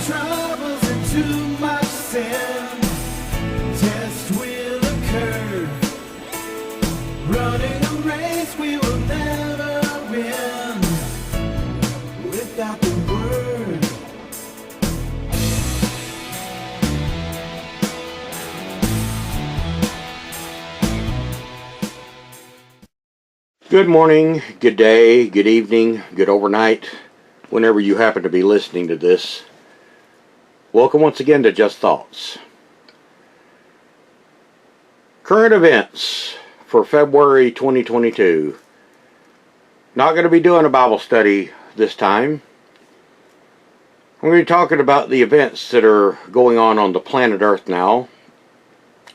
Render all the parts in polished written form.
troubles and too much sin, test will occur. Running a race we will never win without the word. Good morning, good day, good evening, good overnight, whenever you happen to be listening to this. Welcome once again to Just Thoughts. Current events for February 2022. Not going to be doing a Bible study this time. We're going to be talking about the events that are going on the planet Earth now,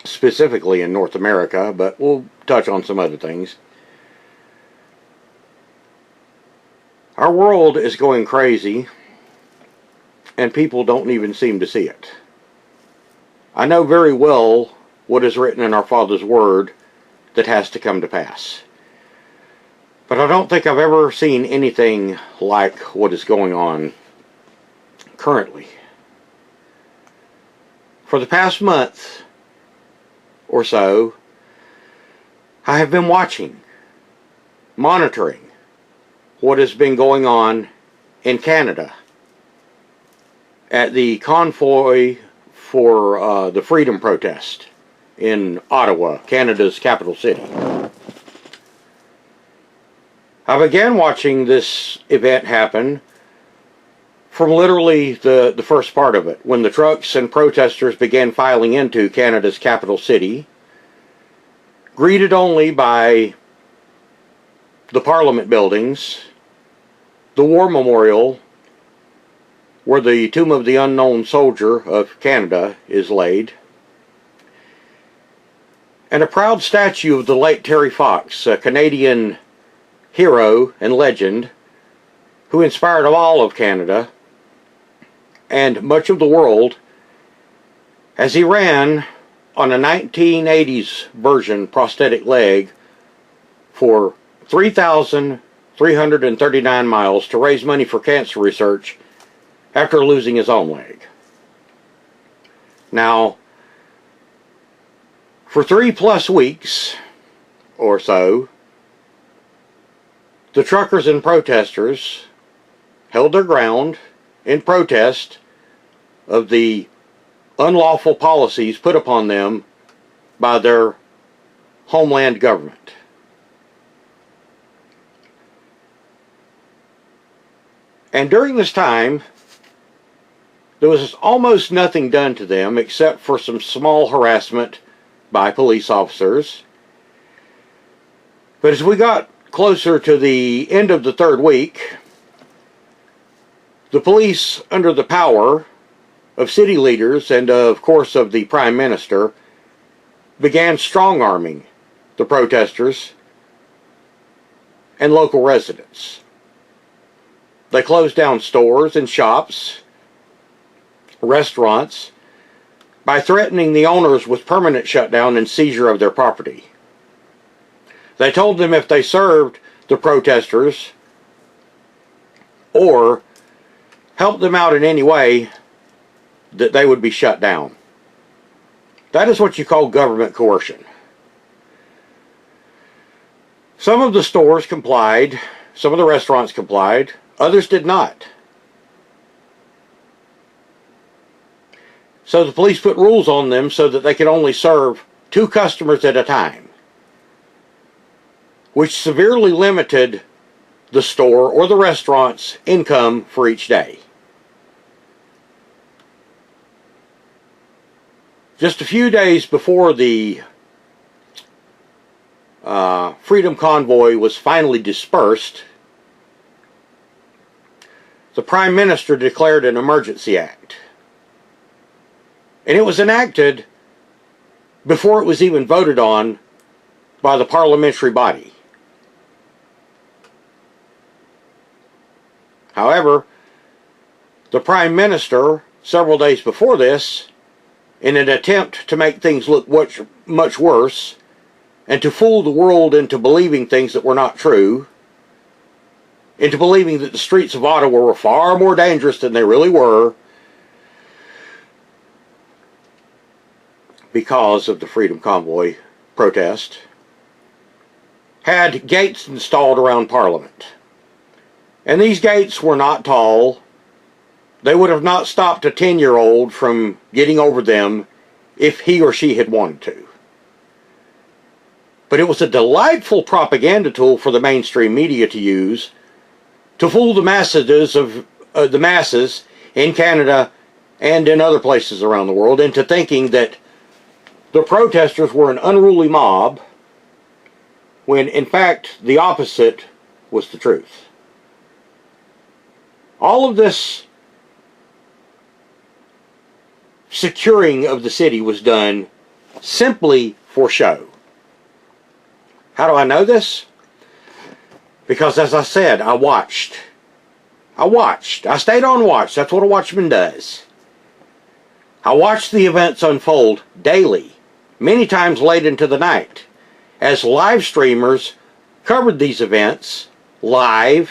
specifically in North America, but we'll touch on some other things. Our world is going crazy, and people don't even seem to see it. I know very well what is written in our Father's Word that has to come to pass. But I don't think I've ever seen anything like what is going on currently. For the past month or so, I have been watching, monitoring what has been going on in Canada at the convoy for the freedom protest in Ottawa, Canada's capital city. I began watching this event happen from literally the first part of it, when the trucks and protesters began filing into Canada's capital city, greeted only by the Parliament buildings, the War Memorial, where the Tomb of the Unknown Soldier of Canada is laid, and a proud statue of the late Terry Fox, a Canadian hero and legend who inspired all of Canada and much of the world as he ran on a 1980s version prosthetic leg for 3,339 miles to raise money for cancer research after losing his own leg. Now, for 3+ weeks or so, the truckers and protesters held their ground in protest of the unlawful policies put upon them by their homeland government. And during this time, there was almost nothing done to them except for some small harassment by police officers. But as we got closer to the end of the third week, the police, under the power of city leaders and of course of the Prime Minister, began strong-arming the protesters and local residents. They closed down stores and shops, restaurants, by threatening the owners with permanent shutdown and seizure of their property. They told them if they served the protesters or helped them out in any way, that they would be shut down. That is what you call government coercion. Some of the stores complied, some of the restaurants complied, others did not. So the police put rules on them so that they could only serve 2 customers at a time, which severely limited the store or the restaurant's income for each day. Just a few days before the Freedom Convoy was finally dispersed, the Prime Minister declared an emergency act. And it was enacted before it was even voted on by the parliamentary body. However, the Prime Minister, several days before this, in an attempt to make things look much worse, and to fool the world into believing things that were not true, into believing that the streets of Ottawa were far more dangerous than they really were, because of the Freedom Convoy protest, had gates installed around Parliament. And these gates were not tall. They would have not stopped a 10-year-old from getting over them if he or she had wanted to. But it was a delightful propaganda tool for the mainstream media to use to fool the masses in Canada and in other places around the world into thinking that the protesters were an unruly mob, when in fact the opposite was the truth. All of this securing of the city was done simply for show. How do I know this? Because, as I said, I watched. I stayed on watch. That's what a watchman does. I watched the events unfold daily, many times late into the night, as live streamers covered these events live,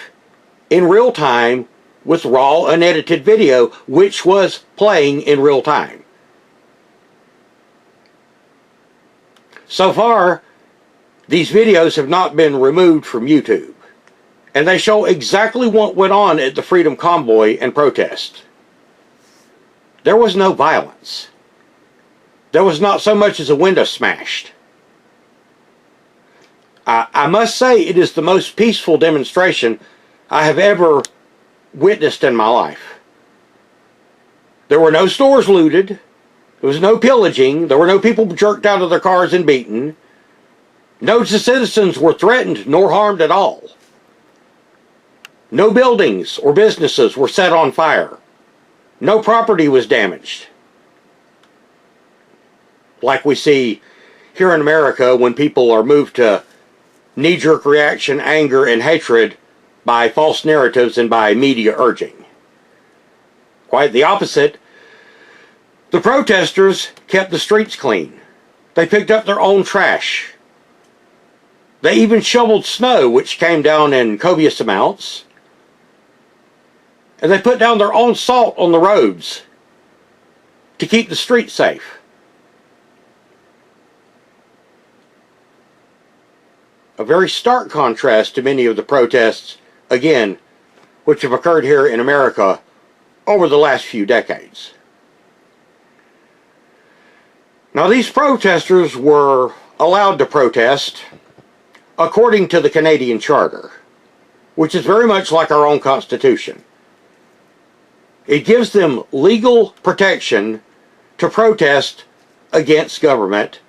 in real time, with raw, unedited video, which was playing in real time. So far, these videos have not been removed from YouTube, and they show exactly what went on at the Freedom Convoy and protest. There was no violence. There was not so much as a window smashed. I must say it is the most peaceful demonstration I have ever witnessed in my life. There were no stores looted. There was no pillaging. There were no people jerked out of their cars and beaten. No citizens were threatened nor harmed at all. No buildings or businesses were set on fire. No property was damaged. Like we see here in America when people are moved to knee-jerk reaction, anger, and hatred by false narratives and by media urging. Quite the opposite. The protesters kept the streets clean. They picked up their own trash. They even shoveled snow, which came down in copious amounts. And they put down their own salt on the roads to keep the streets safe. A very stark contrast to many of the protests, again, which have occurred here in America over the last few decades. Now, these protesters were allowed to protest according to the Canadian Charter, which is very much like our own Constitution. It gives them legal protection to protest against government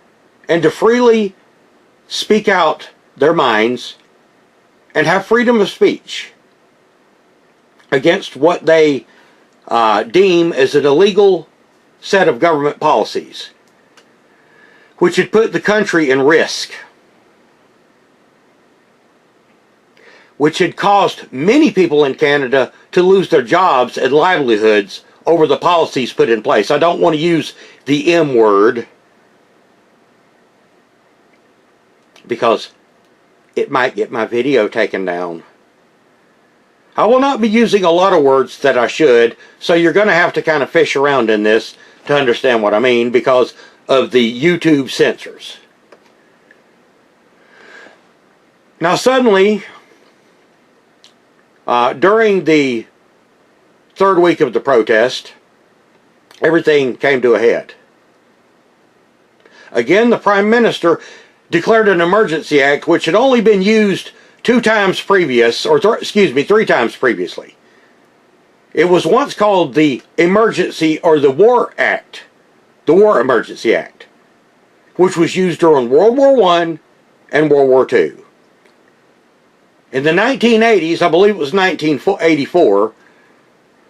and to freely speak out their minds and have freedom of speech against what they deem as an illegal set of government policies, which had put the country in risk, which had caused many people in Canada to lose their jobs and livelihoods over the policies put in place. I don't want to use the M word because it might get my video taken down. I will not be using a lot of words that I should, so you're going to have to kind of fish around in this to understand what I mean because of the YouTube censors. Now suddenly, during the third week of the protest, everything came to a head. Again, the Prime Minister declared an emergency act which had only been used 3 times previously. It was once called the Emergency or the War Act, the War Emergency Act, which was used during World War I and World War II. In the 1980s, I believe it was 1984,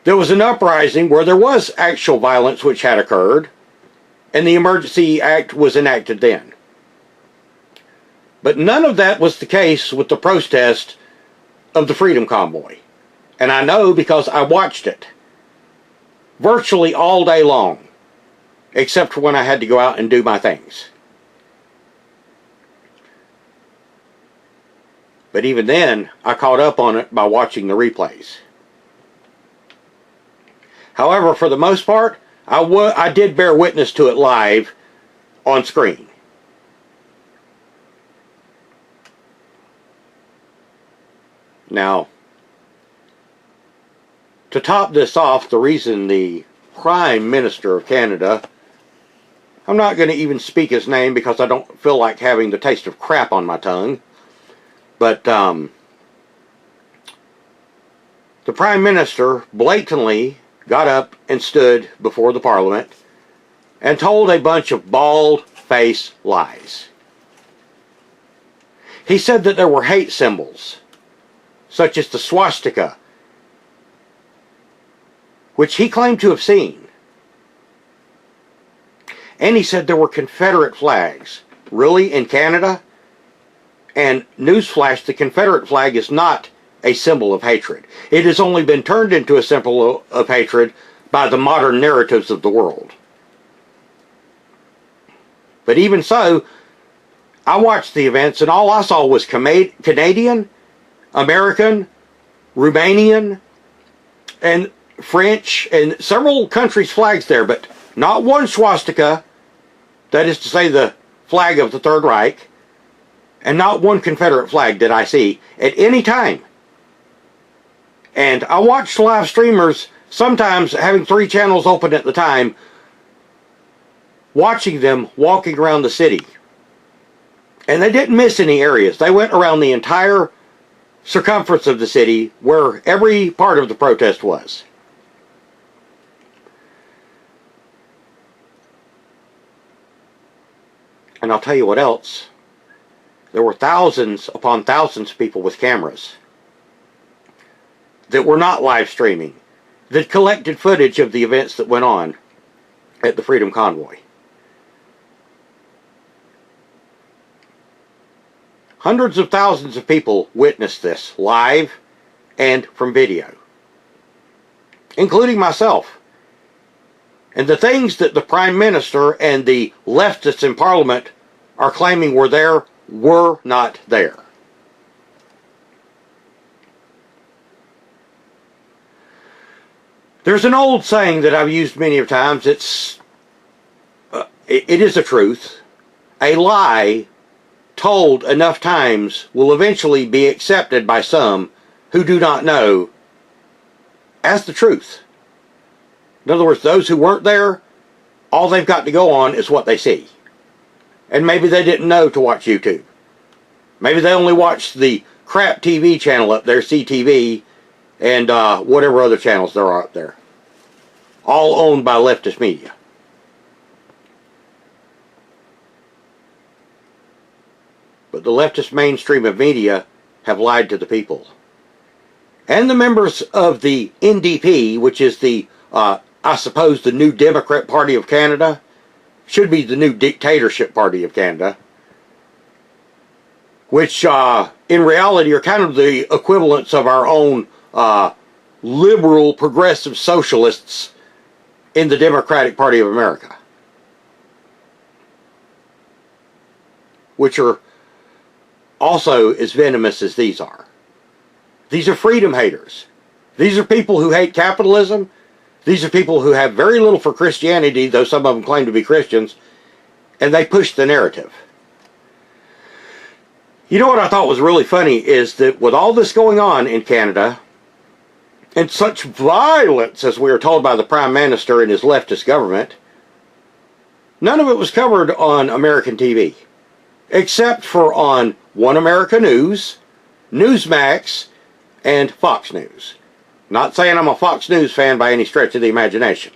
there was an uprising where there was actual violence which had occurred, and the Emergency Act was enacted then. But none of that was the case with the protest of the Freedom Convoy. And I know because I watched it virtually all day long, except for when I had to go out and do my things. But even then, I caught up on it by watching the replays. However, for the most part, I did bear witness to it live on screen. Now, to top this off, the reason the Prime Minister of Canada, I'm not going to even speak his name because I don't feel like having the taste of crap on my tongue, but the Prime Minister blatantly got up and stood before the Parliament and told a bunch of bald-faced lies. He said that there were hate symbols, such as the swastika, which he claimed to have seen. And he said there were Confederate flags. Really, in Canada? And newsflash, the Confederate flag is not a symbol of hatred. It has only been turned into a symbol of hatred by the modern narratives of the world. But even so, I watched the events and all I saw was Canadian, American, Romanian, and French, and several countries' flags there, but not one swastika, that is to say the flag of the Third Reich, and not one Confederate flag did I see at any time. And I watched live streamers, sometimes having 3 channels open at the time, watching them walking around the city. And they didn't miss any areas. They went around the entire circumference of the city where every part of the protest was. And I'll tell you what else. There were thousands upon thousands of people with cameras that were not live streaming, that collected footage of the events that went on at the Freedom Convoy. Hundreds of thousands of people witnessed this live and from video, including myself. And the things that the Prime Minister and the leftists in Parliament are claiming were there were not there. There's an old saying that I've used many of times. It is a truth. A lie told enough times will eventually be accepted by some who do not know as the truth. In other words, those who weren't there, all they've got to go on is what they see. And maybe they didn't know to watch YouTube. Maybe they only watched the crap TV channel up there, CTV, and whatever other channels there are up there. All owned by leftist media. But the leftist mainstream of media have lied to the people. And the members of the NDP, which is the, I suppose, the New Democrat Party of Canada, should be the New Dictatorship Party of Canada, which in reality are kind of the equivalents of our own liberal progressive socialists in the Democratic Party of America, which are also as venomous as these are. These are freedom haters. These are people who hate capitalism. These are people who have very little for Christianity, though some of them claim to be Christians, and they push the narrative. You know what I thought was really funny is that with all this going on in Canada, and such violence as we are told by the Prime Minister and his leftist government, none of it was covered on American TV, except for on One America News, Newsmax, and Fox News. Not saying I'm a Fox News fan by any stretch of the imagination.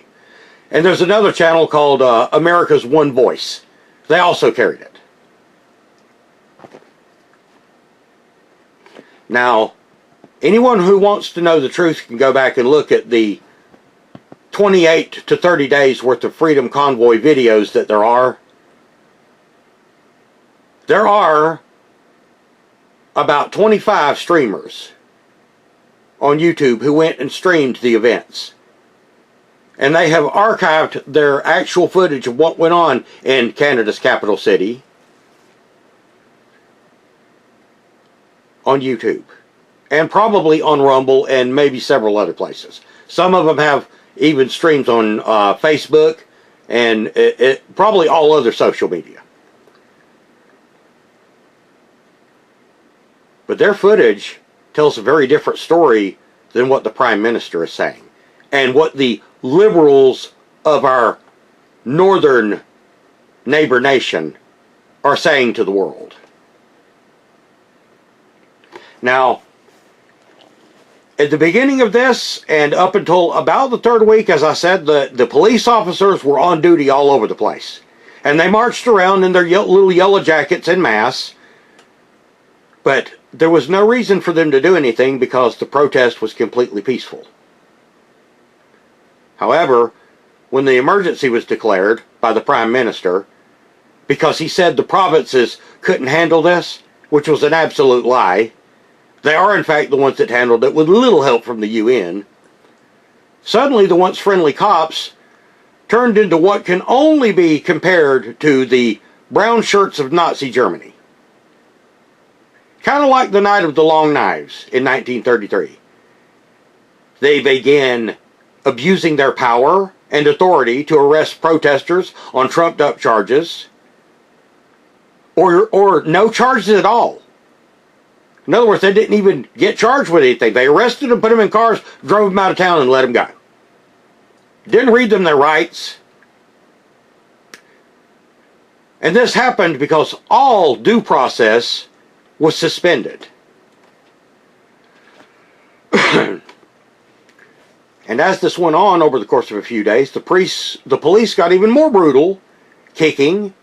And there's another channel called America's One Voice. They also carried it. Now, anyone who wants to know the truth can go back and look at the 28 to 30 days worth of Freedom Convoy videos that there are. There are about 25 streamers on YouTube who went and streamed the events. And they have archived their actual footage of what went on in Canada's capital city on YouTube. And probably on Rumble and maybe several other places. Some of them have even streams on Facebook and probably all other social media. But their footage tells a very different story than what the Prime Minister is saying, and what the liberals of our northern neighbor nation are saying to the world. Now, at the beginning of this, and up until about the third week, as I said, the police officers were on duty all over the place. And they marched around in their little yellow jackets en masse. But there was no reason for them to do anything because the protest was completely peaceful. However, when the emergency was declared by the Prime Minister, because he said the provinces couldn't handle this, which was an absolute lie, they are in fact the ones that handled it with little help from the UN, suddenly the once friendly cops turned into what can only be compared to the brown shirts of Nazi Germany. Kind of like the Night of the Long Knives in 1933. They began abusing their power and authority to arrest protesters on trumped-up charges, or no charges at all. In other words, they didn't even get charged with anything. They arrested them, put them in cars, drove them out of town, and let them go. Didn't read them their rights. And this happened because all due process was suspended. And as this went on over the course of a few days, the police got even more brutal, kicking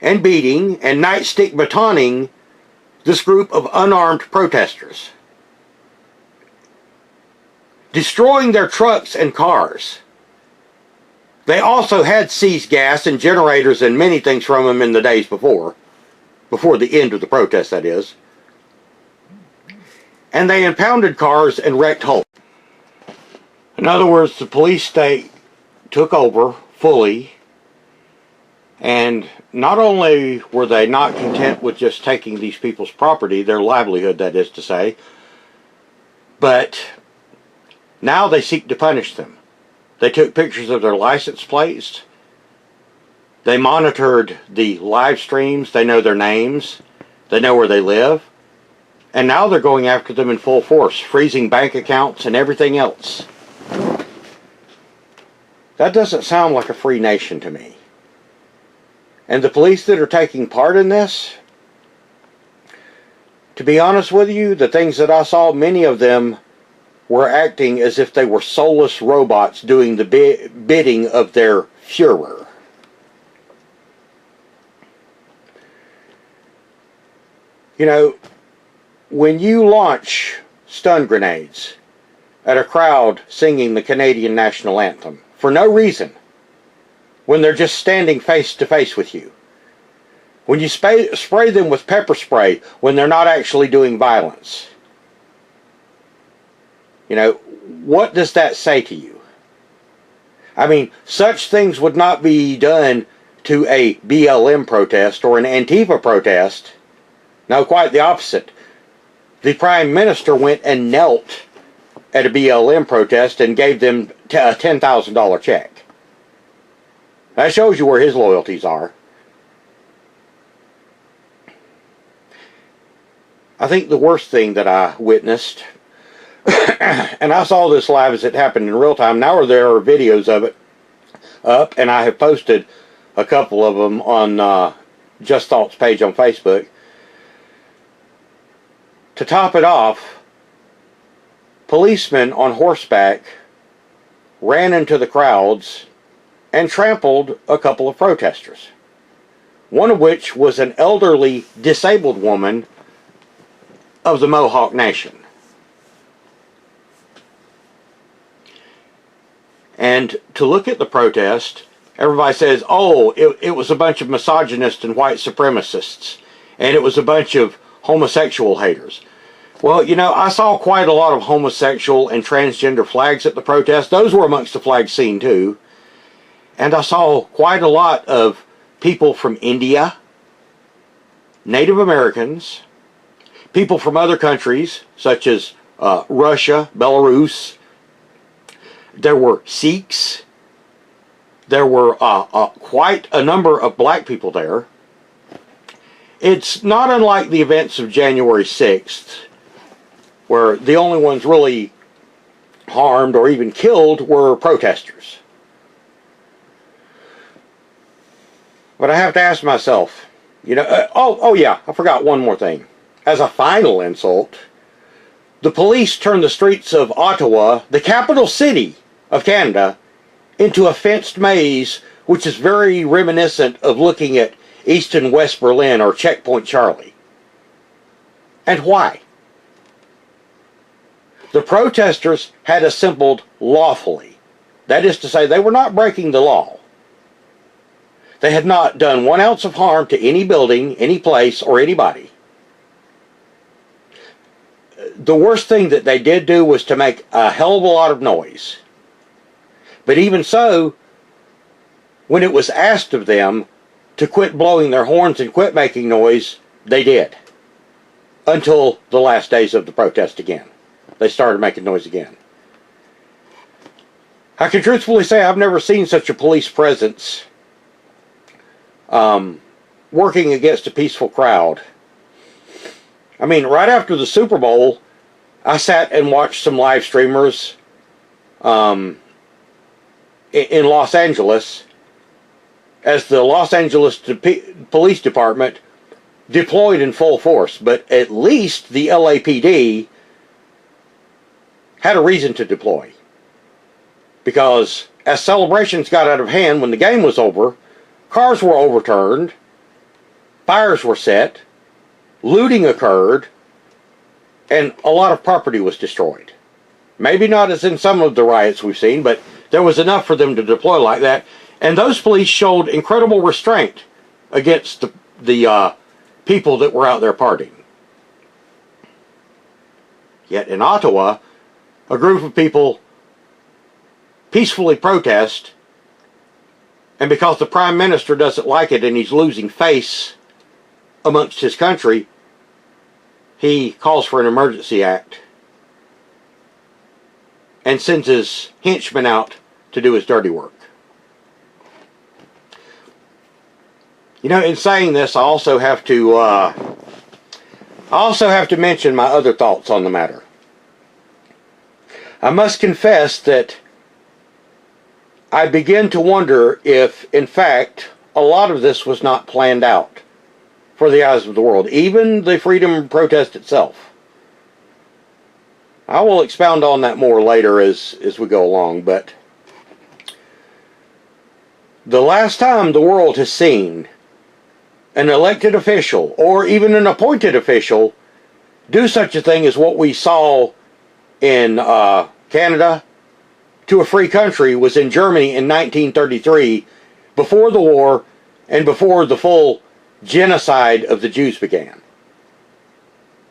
and beating and nightstick batoning this group of unarmed protesters, destroying their trucks and cars. They also had seized gas and generators and many things from them in the days before the end of the protest, that is. And they impounded cars and wrecked homes. In other words, the police state took over fully, and not only were they not content with just taking these people's property, their livelihood, that is to say, but now they seek to punish them. They took pictures of their license plates. They monitored the live streams. They know their names. They know where they live. And now they're going after them in full force, freezing bank accounts and everything else. That doesn't sound like a free nation to me. And the police that are taking part in this, to be honest with you, the things that I saw, many of them were acting as if they were soulless robots doing the bidding of their Führer. You know, when you launch stun grenades at a crowd singing the Canadian national anthem for no reason, when they're just standing face to face with you, when you spray them with pepper spray when they're not actually doing violence, you know, what does that say to you? I mean, such things would not be done to a BLM protest or an Antifa protest. No, quite the opposite. The Prime Minister went and knelt at a BLM protest and gave them a $10,000 check. That shows you where his loyalties are. I think the worst thing that I witnessed, and I saw this live as it happened in real time. Now there are videos of it up, and I have posted a couple of them on Just Thoughts page on Facebook. To top it off, policemen on horseback ran into the crowds and trampled a couple of protesters. One of which was an elderly, disabled woman of the Mohawk Nation. And to look at the protest, everybody says, oh, it was a bunch of misogynists and white supremacists, and it was a bunch of homosexual haters. Well, you know, I saw quite a lot of homosexual and transgender flags at the protest. Those were amongst the flag scene too. And I saw quite a lot of people from India, Native Americans, people from other countries such as Russia, Belarus. There were Sikhs. There were quite a number of black people there. It's not unlike the events of January 6th, where the only ones really harmed or even killed were protesters. But I have to ask myself, oh yeah, I forgot one more thing. As a final insult, the police turned the streets of Ottawa, the capital city of Canada, into a fenced maze, which is very reminiscent of looking at East and West Berlin or Checkpoint Charlie. And why? The protesters had assembled lawfully. That is to say, they were not breaking the law. They had not done 1 ounce of harm to any building, any place, or anybody. The worst thing that they did do was to make a hell of a lot of noise. But even so, when it was asked of them to quit blowing their horns and quit making noise, they did. Until the last days of the protest again. They started making noise again. I can truthfully say I've never seen such a police presence working against a peaceful crowd. I mean, right after the Super Bowl, I sat and watched some live streamers in Los Angeles as the Los Angeles Police Department deployed in full force. But at least the LAPD had a reason to deploy. Because as celebrations got out of hand when the game was over, cars were overturned, fires were set, looting occurred, and a lot of property was destroyed. Maybe not as in some of the riots we've seen, but there was enough for them to deploy like that. And those police showed incredible restraint against the people that were out there partying. Yet in Ottawa, a group of people peacefully protest, and because the Prime Minister doesn't like it and he's losing face amongst his country, he calls for an emergency act and sends his henchmen out to do his dirty work. In saying this, I also have to mention my other thoughts on the matter. I must confess that I begin to wonder if, in fact, a lot of this was not planned out for the eyes of the world, even the freedom protest itself. I will expound on that more later as we go along, but the last time the world has seen an elected official, or even an appointed official, do such a thing as what we saw in Canada to a free country was in Germany in 1933, before the war and before the full genocide of the Jews began.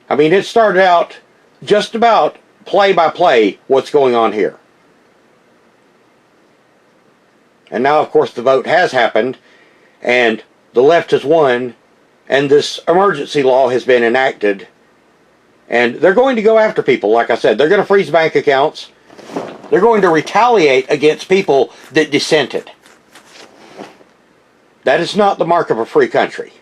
I mean, it started out just about play by play what's going on here. And now, of course, the vote has happened, and the left has won, and this emergency law has been enacted, and they're going to go after people, like I said. They're going to freeze bank accounts. They're going to retaliate against people that dissented. That is not the mark of a free country.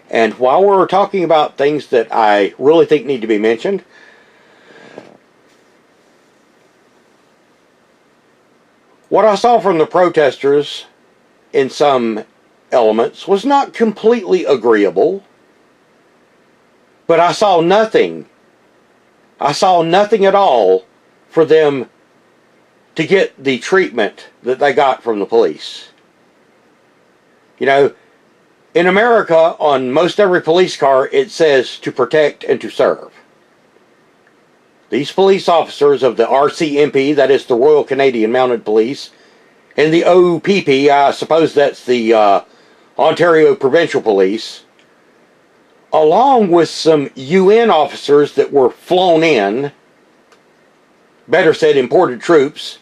And while we're talking about things that I really think need to be mentioned, what I saw from the protesters in some elements was not completely agreeable, but I saw nothing at all for them to get the treatment that they got from the police. In America, on most every police car, it says to protect and to serve. These police officers of the RCMP, that is the Royal Canadian Mounted Police, and the OPP, I suppose that's the Ontario Provincial Police, along with some UN officers that were flown in, better said imported troops,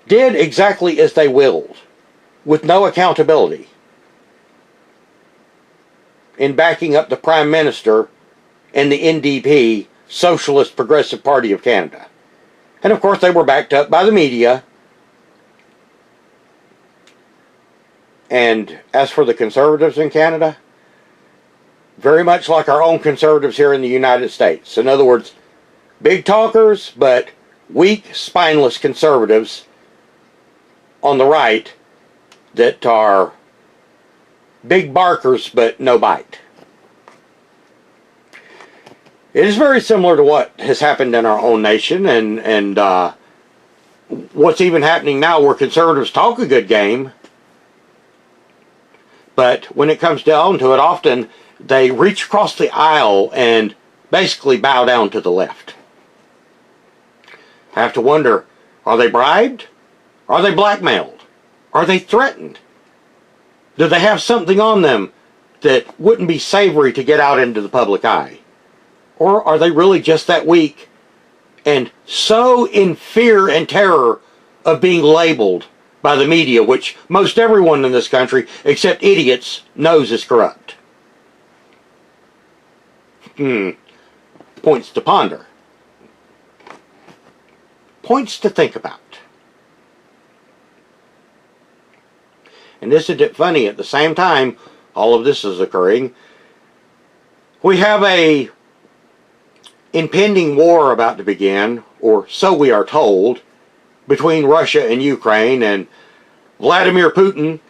did exactly as they willed, with no accountability, in backing up the Prime Minister and the NDP, Socialist Progressive Party of Canada. And of course they were backed up by the media. And as for the conservatives in Canada, very much like our own conservatives here in the United States. In other words, big talkers, but weak, spineless conservatives on the right that are big barkers, but no bite. It is very similar to what has happened in our own nation, and what's even happening now, where conservatives talk a good game, but when it comes down to it, often they reach across the aisle and basically bow down to the left. I have to wonder, are they bribed? Are they blackmailed? Are they threatened? Do they have something on them that wouldn't be savory to get out into the public eye? Or are they really just that weak and so in fear and terror of being labeled by the media, which most everyone in this country, except idiots, knows is corrupt? Points to ponder. Points to think about. And isn't it funny, at the same time all of this is occurring, we have a impending war about to begin, or so we are told, between Russia and Ukraine, and Vladimir Putin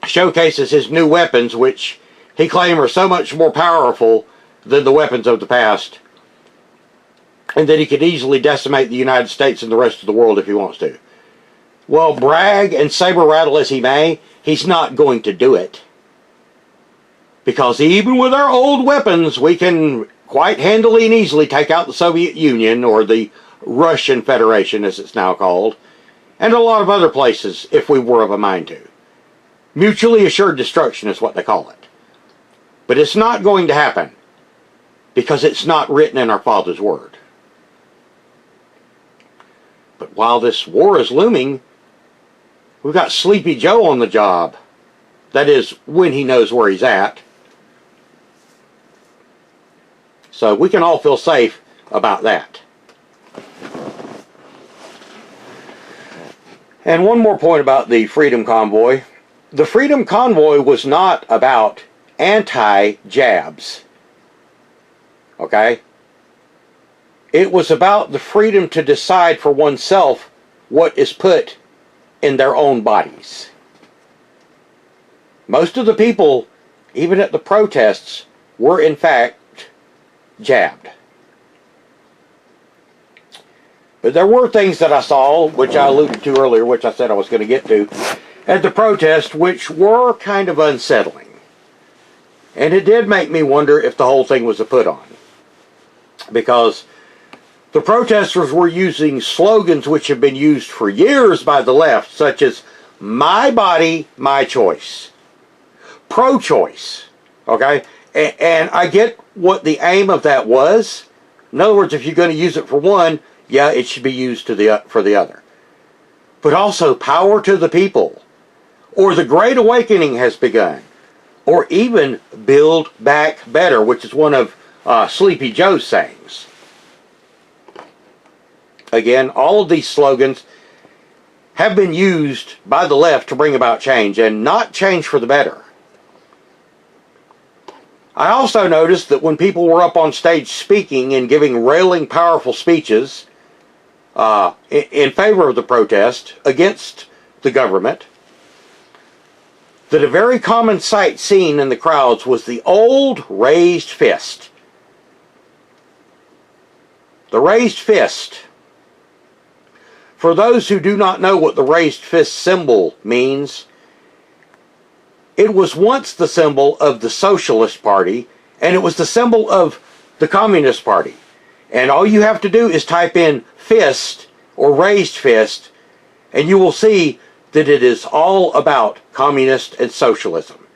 showcases his new weapons, which he claims are so much more powerful than the weapons of the past, and that he could easily decimate the United States and the rest of the world if he wants to. Well, brag and saber rattle as he may, he's not going to do it. Because even with our old weapons, we can quite handily and easily take out the Soviet Union, or the Russian Federation as it's now called, and a lot of other places if we were of a mind to. Mutually assured destruction is what they call it. But it's not going to happen, because it's not written in our Father's Word. But while this war is looming, we've got Sleepy Joe on the job. That is, when he knows where he's at. So we can all feel safe about that. And one more point about the Freedom Convoy. The Freedom Convoy was not about anti-jabs. Okay? It was about the freedom to decide for oneself what is put in their own bodies. Most of the people, even at the protests, were in fact jabbed. But there were things that I saw, which I alluded to earlier, which I said I was going to get to, at the protest, which were kind of unsettling. And it did make me wonder if the whole thing was a put-on. Because the protesters were using slogans which have been used for years by the left, such as, "My body, my choice." Pro-choice. Okay? And I get what the aim of that was. In other words, if you're going to use it for one, yeah, it should be used for the other. But also, power to the people. Or the Great Awakening has begun. Or even Build Back Better, which is one of Sleepy Joe's sayings. Again, all of these slogans have been used by the left to bring about change, and not change for the better. I also noticed that when people were up on stage speaking and giving railing, powerful speeches in favor of the protest, against the government, that a very common sight seen in the crowds was the old raised fist. The raised fist. For those who do not know what the raised fist symbol means, it was once the symbol of the Socialist Party, and it was the symbol of the Communist Party. And all you have to do is type in fist or raised fist, and you will see that it is all about communist and socialism.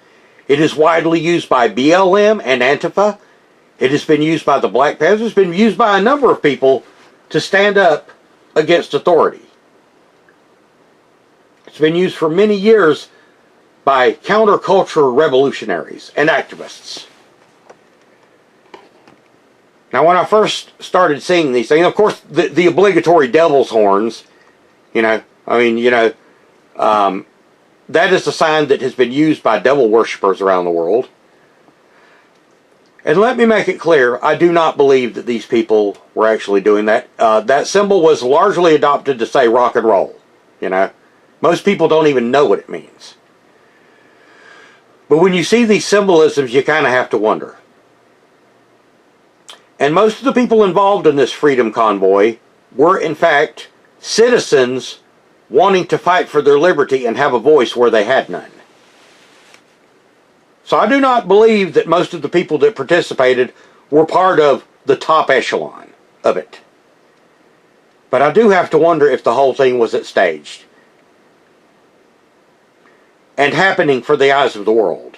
It is widely used by BLM and Antifa. It has been used by the Black Panthers. It's been used by a number of people to stand up against authority. It's been used for many years by counterculture revolutionaries and activists. Now, when I first started seeing these things, of course, the obligatory devil's horns, that is a sign that has been used by devil worshippers around the world. And let me make it clear, I do not believe that these people were actually doing that. That symbol was largely adopted to say rock and roll. Most people don't even know what it means. But when you see these symbolisms, you kind of have to wonder. And most of the people involved in this freedom convoy were, in fact, citizens wanting to fight for their liberty and have a voice where they had none. So I do not believe that most of the people that participated were part of the top echelon of it. But I do have to wonder if the whole thing was staged and happening for the eyes of the world.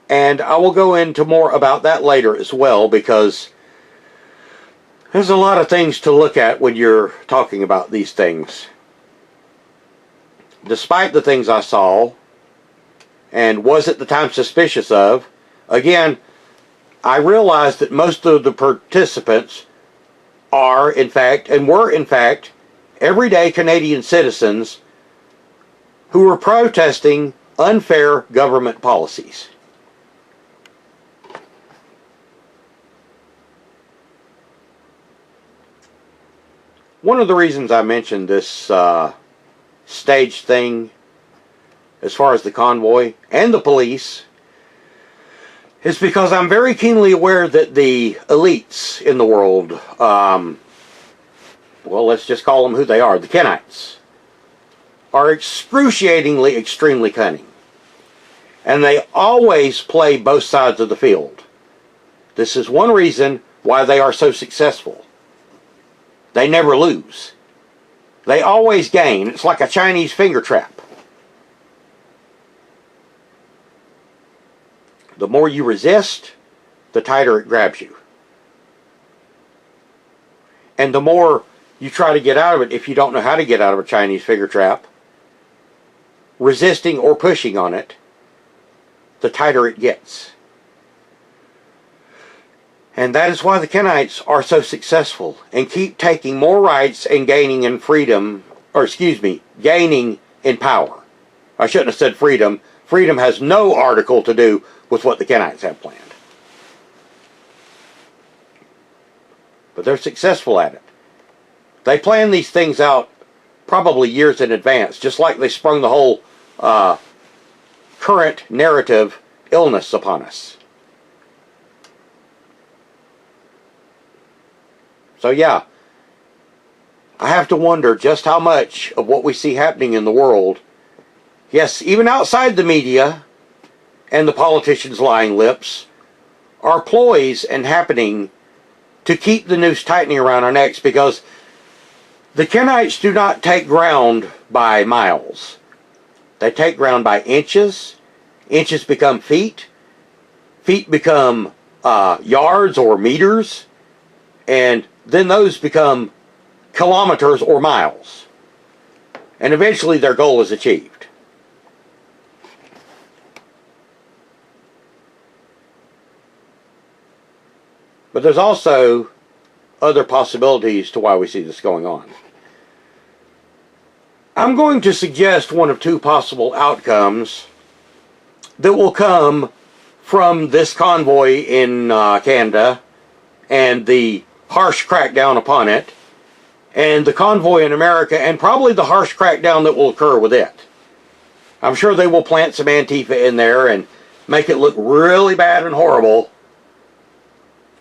And I will go into more about that later as well, because there's a lot of things to look at when you're talking about these things. Despite the things I saw, and was at the time suspicious of, again, I realized that most of the participants are, in fact, and were, in fact, everyday Canadian citizens who were protesting unfair government policies. One of the reasons I mentioned this staged thing as far as the convoy and the police is because I'm very keenly aware that the elites in the world, well, let's just call them who they are, the Kenites, are excruciatingly extremely cunning. And they always play both sides of the field. This is one reason why they are so successful. They never lose. They always gain. It's like a Chinese finger trap. The more you resist, the tighter it grabs you. And the more you try to get out of it, if you don't know how to get out of a Chinese finger trap, resisting or pushing on it, the tighter it gets. And that is why the Kenites are so successful and keep taking more rights and gaining in freedom, gaining in power. I shouldn't have said freedom. Freedom has no article to do with what the Kenites have planned. But they're successful at it. They plan these things out probably years in advance, just like they sprung the whole current narrative illness upon us. So yeah, I have to wonder just how much of what we see happening in the world, yes, even outside the media and the politicians' lying lips, are ploys and happening to keep the noose tightening around our necks, because the Kenites do not take ground by miles. They take ground by inches. Inches become feet. Feet become yards or meters. And then those become kilometers or miles. And eventually their goal is achieved. But there's also other possibilities to why we see this going on. I'm going to suggest one of two possible outcomes that will come from this convoy in Canada and the harsh crackdown upon it, and the convoy in America, and probably the harsh crackdown that will occur with it. I'm sure they will plant some Antifa in there and make it look really bad and horrible,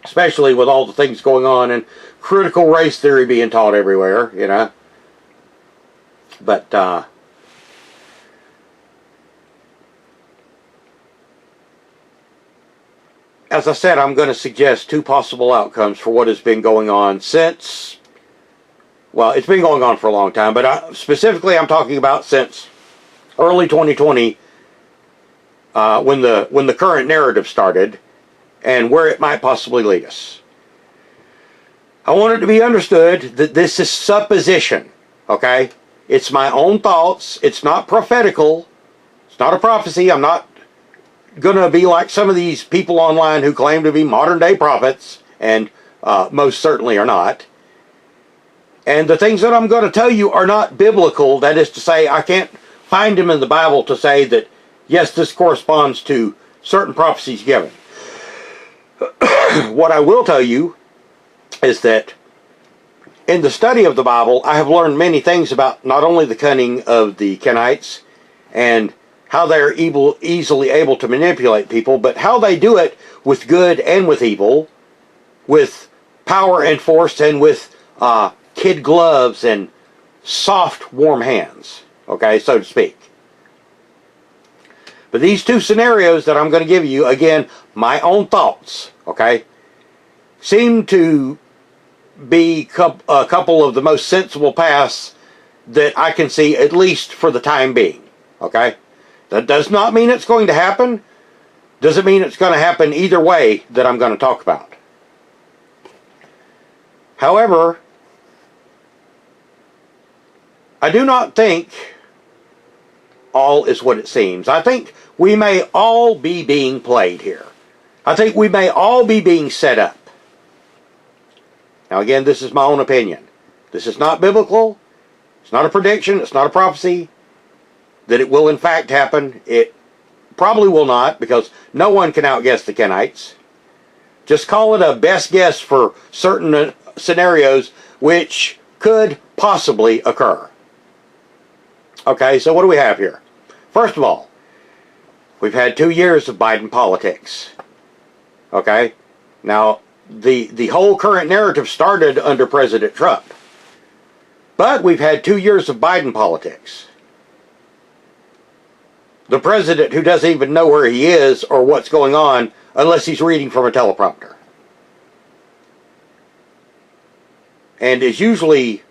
especially with all the things going on and critical race theory being taught everywhere, you know. But as I said, I'm going to suggest two possible outcomes for what has been going on since, well, it's been going on for a long time, but specifically I'm talking about since early 2020, when the current narrative started, and where it might possibly lead us. I want it to be understood that this is supposition, okay? It's my own thoughts. It's not prophetical. It's not a prophecy. I'm not going to be like some of these people online who claim to be modern day prophets, and most certainly are not. And the things that I'm going to tell you are not biblical. That is to say, I can't find them in the Bible to say that, yes, this corresponds to certain prophecies given. What I will tell you is that in the study of the Bible, I have learned many things about not only the cunning of the Kenites and how they're easily able to manipulate people, but how they do it with good and with evil, with power and force, and with kid gloves and soft, warm hands, okay, so to speak. But these two scenarios that I'm going to give you, again, my own thoughts, okay, seem to be a couple of the most sensible paths that I can see, at least for the time being, okay? That does not mean it's going to happen. Doesn't mean it's going to happen either way that I'm going to talk about. However, I do not think all is what it seems. I think we may all be being played here. I think we may all be being set up. Now again, this is my own opinion. This is not biblical. It's not a prediction. It's not a prophecy that it will in fact happen. It probably will not, because no one can outguess the Kenites. Just call it a best guess for certain scenarios which could possibly occur. Okay, so what do we have here? First of all, we've had 2 years of Biden politics. Okay? Now, the whole current narrative started under President Trump. But we've had 2 years of Biden politics. The president who doesn't even know where he is or what's going on unless he's reading from a teleprompter. And is usually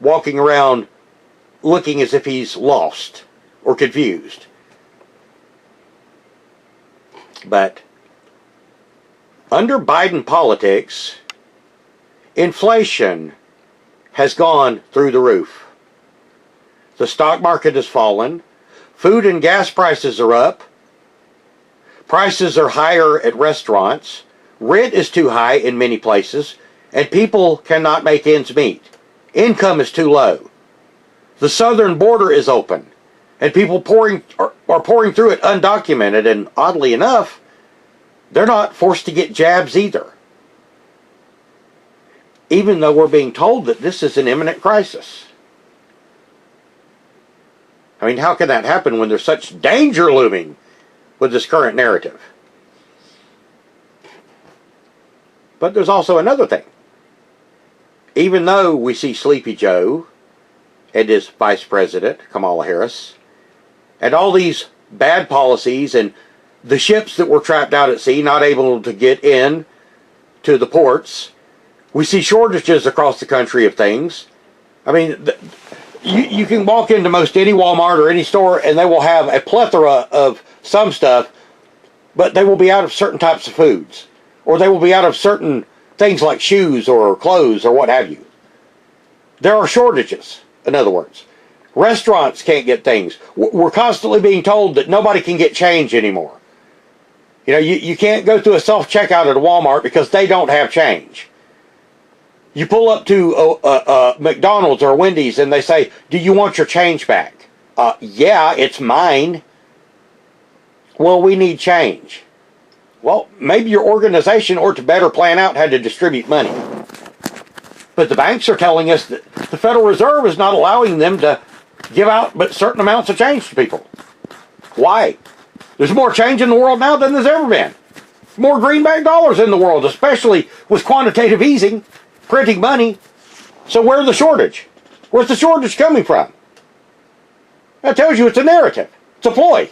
walking around looking as if he's lost or confused. But under Biden politics, inflation has gone through the roof. The stock market has fallen. Food and gas prices are up. Prices are higher at restaurants. Rent is too high in many places, and people cannot make ends meet. Income is too low. The southern border is open, and people are pouring through it undocumented, and oddly enough, they're not forced to get jabs either. Even though we're being told that this is an imminent crisis. I mean, how can that happen when there's such danger looming with this current narrative? But there's also another thing. Even though we see Sleepy Joe and his vice president, Kamala Harris, and all these bad policies and the ships that were trapped out at sea, not able to get in to the ports, we see shortages across the country of things. I mean, you can walk into most any Walmart or any store and they will have a plethora of some stuff, but they will be out of certain types of foods. Or they will be out of certain things like shoes or clothes or what have you. There are shortages, in other words. Restaurants can't get things. We're constantly being told that nobody can get change anymore. You know, you can't go through a self-checkout at a Walmart because they don't have change. You pull up to McDonald's or Wendy's and they say, do you want your change back? Yeah, it's mine. Well, we need change. Well, maybe your organization ought to better plan out how to distribute money. But the banks are telling us that the Federal Reserve is not allowing them to give out but certain amounts of change to people. Why? There's more change in the world now than there's ever been. More greenback dollars in the world, especially with quantitative easing, printing money. So where's the shortage? Where's the shortage coming from? That tells you it's a narrative. It's a ploy.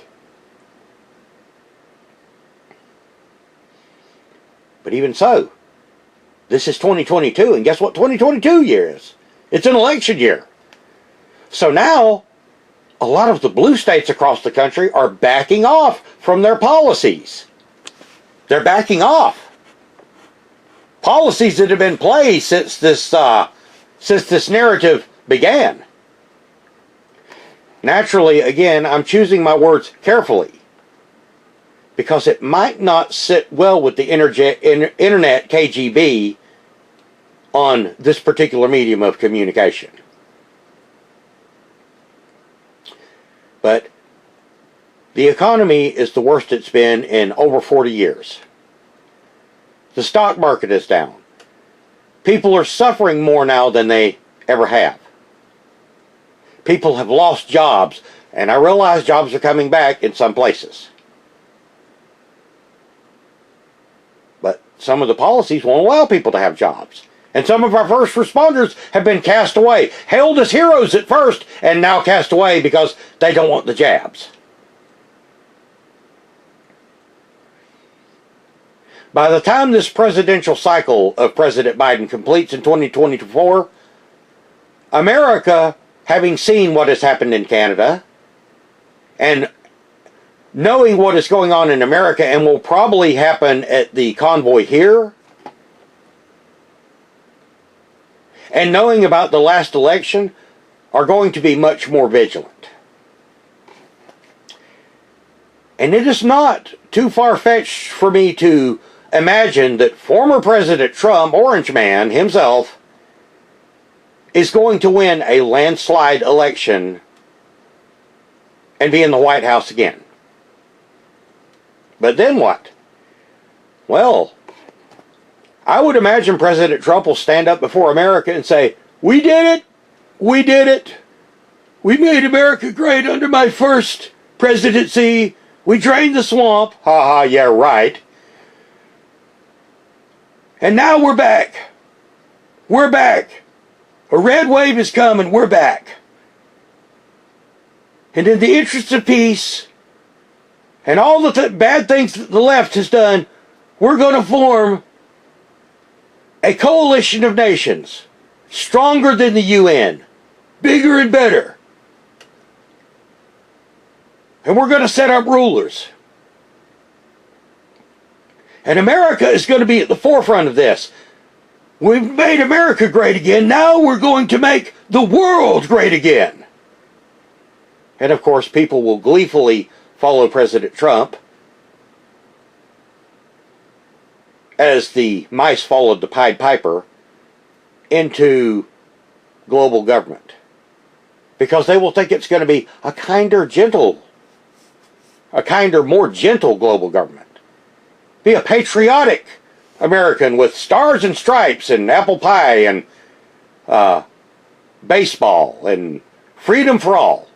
But even so, this is 2022, and guess what 2022 year is? It's an election year. So now, a lot of the blue states across the country are backing off from their policies. They're backing off. Policies that have been in place since this narrative began. Naturally, again, I'm choosing my words carefully. because it might not sit well with the internet KGB on this particular medium of communication. But the economy is the worst it's been in over 40 years. The stock market is down. People are suffering more now than they ever have. People have lost jobs, and I realize jobs are coming back in some places. But some of the policies won't allow people to have jobs. And some of our first responders have been cast away, hailed as heroes at first, and now cast away because they don't want the jabs. By the time this presidential cycle of President Biden completes in 2024, America, having seen what has happened in Canada, and knowing what is going on in America and will probably happen at the convoy here, and knowing about the last election, are going to be much more vigilant. And it is not too far-fetched for me to imagine that former President Trump, Orange Man himself, is going to win a landslide election and be in the White House again. But then what? Well, I would imagine President Trump will stand up before America and say, "We did it! We did it! We made America great under my first presidency! We drained the swamp! Ha ha, yeah, right! And now we're back! We're back! A red wave is coming, we're back! And in the interest of peace, and all the bad things that the left has done, we're going to form a coalition of nations, stronger than the UN, bigger and better. And we're going to set up rulers. And America is going to be at the forefront of this. We've made America great again. Now we're going to make the world great again." And of course, people will gleefully follow President Trump, as the mice followed the Pied Piper, into global government. Because they will think it's going to be a kinder, more gentle global government. Be a patriotic American with stars and stripes and apple pie and baseball and freedom for all.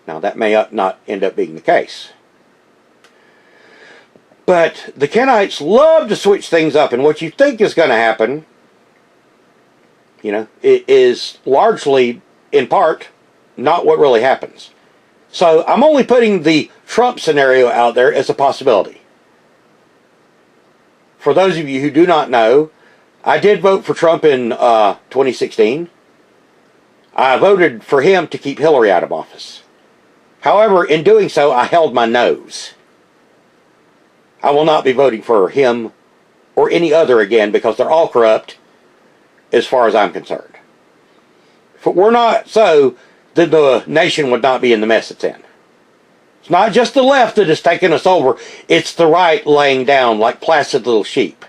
Now, that may not end up being the case. But the Kenites love to switch things up, and what you think is going to happen, it is largely, in part, not what really happens. So I'm only putting the Trump scenario out there as a possibility. For those of you who do not know, I did vote for Trump in 2016. I voted for him to keep Hillary out of office. However, in doing so, I held my nose. I will not be voting for him or any other again because they're all corrupt as far as I'm concerned. If it were not so, then the nation would not be in the mess it's in. It's not just the left that has taken us over. It's the right laying down like placid little sheep.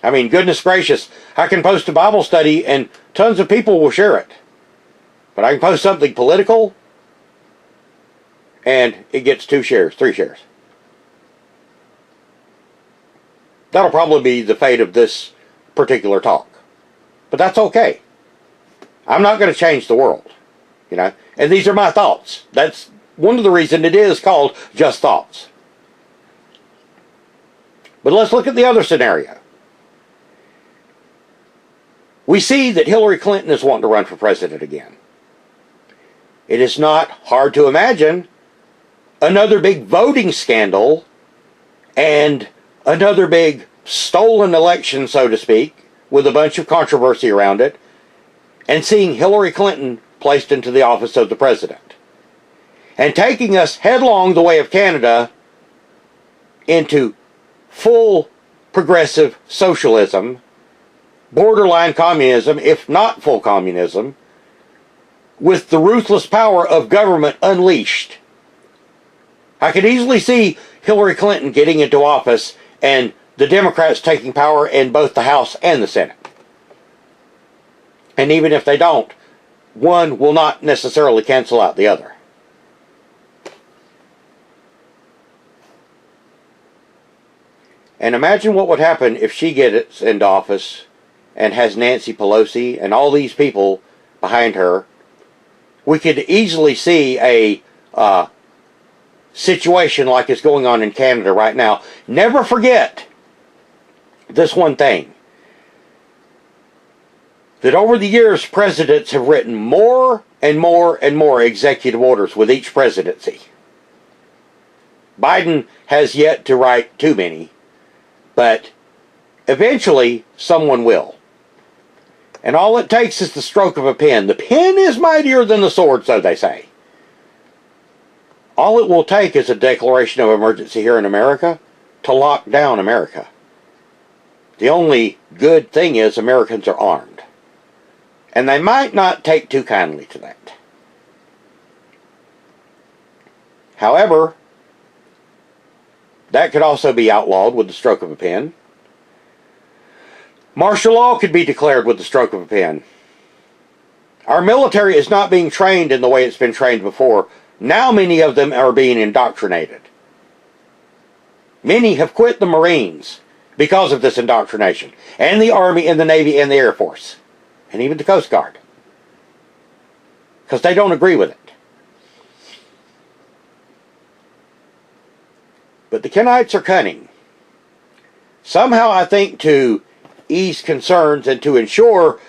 I mean, goodness gracious, I can post a Bible study and tons of people will share it. But I can post something political and it gets 2 shares, 3 shares. That'll probably be the fate of this particular talk. But that's okay. I'm not going to change the world. And these are my thoughts. That's one of the reasons it is called Just Thoughts. But let's look at the other scenario. We see that Hillary Clinton is wanting to run for president again. It is not hard to imagine another big voting scandal and another big stolen election, so to speak, with a bunch of controversy around it, and seeing Hillary Clinton placed into the office of the president, and taking us headlong the way of Canada into full progressive socialism, borderline communism, if not full communism, with the ruthless power of government unleashed. I could easily see Hillary Clinton getting into office and the Democrats taking power in both the House and the Senate. And even if they don't, one will not necessarily cancel out the other. And imagine what would happen if she gets into office and has Nancy Pelosi and all these people behind her. We could easily see a situation like is going on in Canada right now. Never forget this one thing, that over the years presidents have written more and more and more executive orders with each presidency. Biden has yet to write too many, but eventually someone will. And all it takes is the stroke of a pen. The pen is mightier than the sword, so they say. All it will take is a declaration of emergency here in America to lock down America. The only good thing is Americans are armed. And they might not take too kindly to that. However, that could also be outlawed with the stroke of a pen. Martial law could be declared with the stroke of a pen. Our military is not being trained in the way it's been trained before. Now many of them are being indoctrinated. Many have quit the Marines because of this indoctrination, and the Army and the Navy and the Air Force, and even the Coast Guard, because they don't agree with it. But the Kenites are cunning. Somehow, I think, to ease concerns and to ensure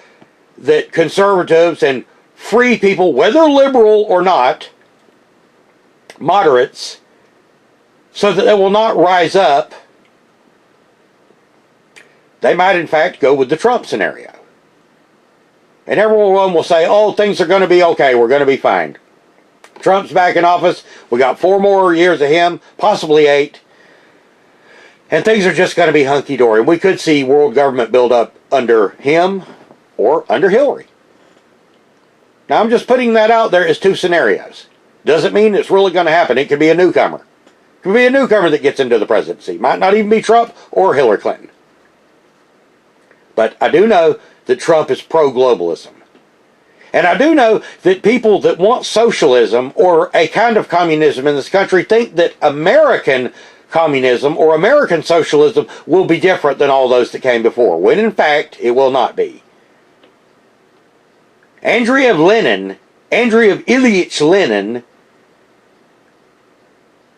that conservatives and free people, whether liberal or not, moderates, so that they will not rise up, they might in fact go with the Trump scenario. And everyone will say, oh, things are going to be okay, we're going to be fine. Trump's back in office, we got 4 more years of him, possibly 8, and things are just going to be hunky-dory. We could see world government build up under him or under Hillary. Now I'm just putting that out there as 2 scenarios. Doesn't mean it's really going to happen. It could be a newcomer. It could be a newcomer that gets into the presidency. Might not even be Trump or Hillary Clinton. But I do know that Trump is pro-globalism. And I do know that people that want socialism or a kind of communism in this country think that American communism or American socialism will be different than all those that came before, when in fact it will not be. Andrei Ilyich Lenin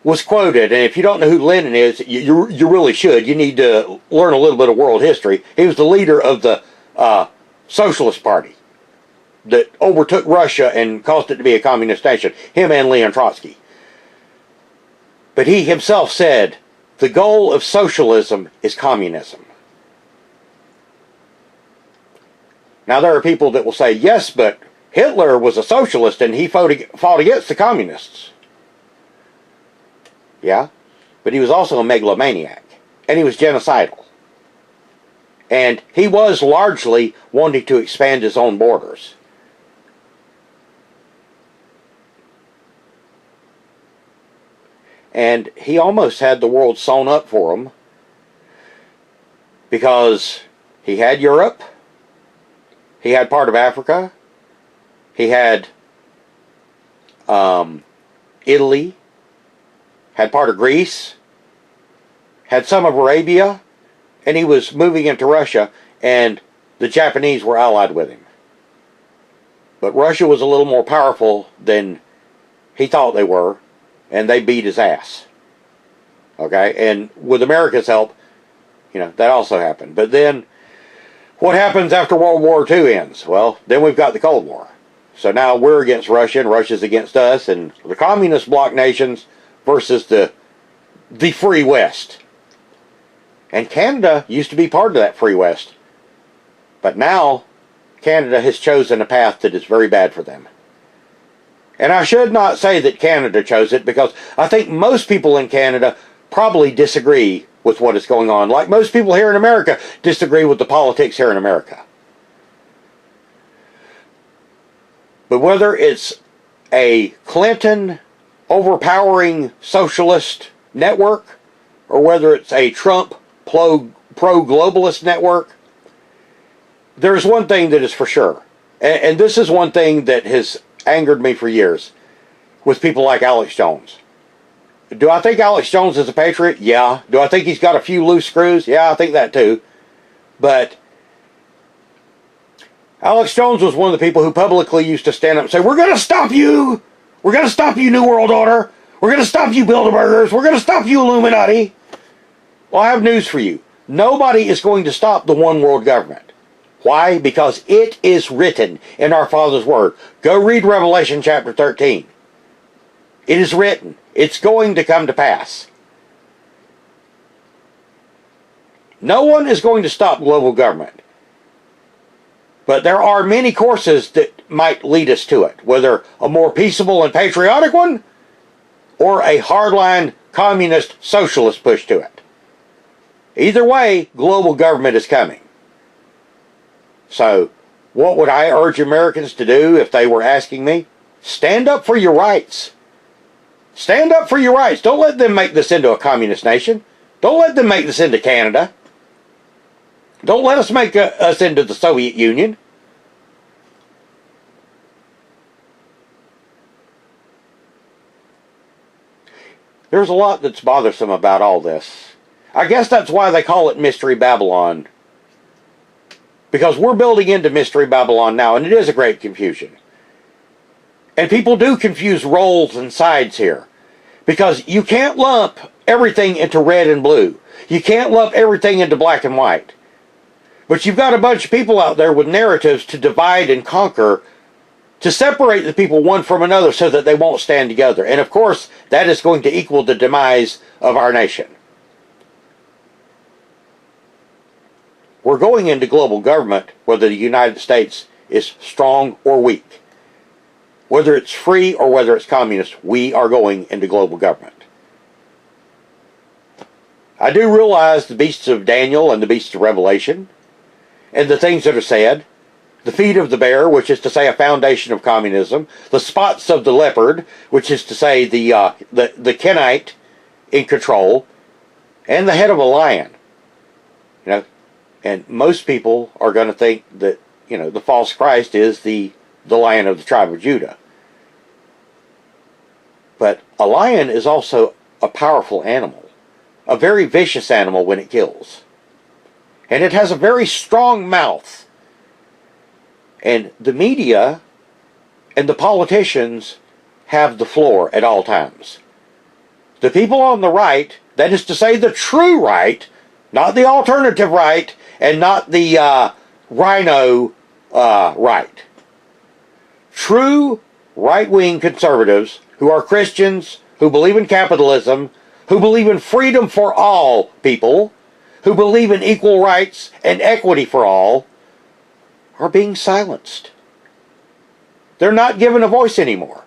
was quoted, and if you don't know who Lenin is, you really should. You need to learn a little bit of world history. He was the leader of the Socialist Party that overtook Russia and caused it to be a communist nation. Him and Leon Trotsky. But he himself said, the goal of socialism is communism. Now there are people that will say, yes, but Hitler was a socialist and he fought against the communists. Yeah, but he was also a megalomaniac, and he was genocidal. And he was largely wanting to expand his own borders. And he almost had the world sewn up for him, because he had Europe, he had part of Africa, he had Italy, had part of Greece, had some of Arabia, and he was moving into Russia, and the Japanese were allied with him. But Russia was a little more powerful than he thought they were, and they beat his ass. Okay, and with America's help, that also happened. But then, what happens after World War II ends? Well, then we've got the Cold War. So now we're against Russia, and Russia's against us, and the communist bloc nations versus the free West. And Canada used to be part of that free West. But now, Canada has chosen a path that is very bad for them. And I should not say that Canada chose it, because I think most people in Canada probably disagree with what is going on. Like most people here in America disagree with the politics here in America. But whether it's a Clinton overpowering socialist network, or whether it's a Trump pro-globalist network, there's one thing that is for sure. And this is one thing that has angered me for years with people like Alex Jones. Do I think Alex Jones is a patriot? Yeah. Do I think he's got a few loose screws? Yeah, I think that too. But Alex Jones was one of the people who publicly used to stand up and say, we're going to stop you. We're going to stop you, New World Order. We're going to stop you, Bilderbergers. We're going to stop you, Illuminati. Well, I have news for you. Nobody is going to stop the one world government. Why? Because it is written in our Father's Word. Go read Revelation chapter 13. It is written. It's going to come to pass. No one is going to stop global government. But there are many courses that might lead us to it, whether a more peaceable and patriotic one or a hardline communist socialist push to it. Either way, global government is coming. So, what would I urge Americans to do if they were asking me? Stand up for your rights. Stand up for your rights. Don't let them make this into a communist nation. Don't let them make this into Canada. Don't let us make us into the Soviet Union. There's a lot that's bothersome about all this. I guess that's why they call it Mystery Babylon. Because we're building into Mystery Babylon now, and it is a great confusion. And people do confuse roles and sides here. Because you can't lump everything into red and blue. You can't lump everything into black and white. But you've got a bunch of people out there with narratives to divide and conquer, to separate the people one from another so that they won't stand together. And of course, that is going to equal the demise of our nation. We're going into global government whether the United States is strong or weak. Whether it's free or whether it's communist, we are going into global government. I do realize the beasts of Daniel and the beasts of Revelation, and the things that are said, the feet of the bear, which is to say a foundation of communism, the spots of the leopard, which is to say the Kenite in control, and the head of a lion. You know, and most people are going to think that, you know, the false Christ is the Lion of the tribe of Judah. But a lion is also a powerful animal, a very vicious animal when it kills. And it has a very strong mouth. And the media and the politicians have the floor at all times. The people on the right, that is to say the true right, not the alternative right, and not the rhino right. True right-wing conservatives who are Christians, who believe in capitalism, who believe in freedom for all people, who believe in equal rights and equity for all, are being silenced. They're not given a voice anymore.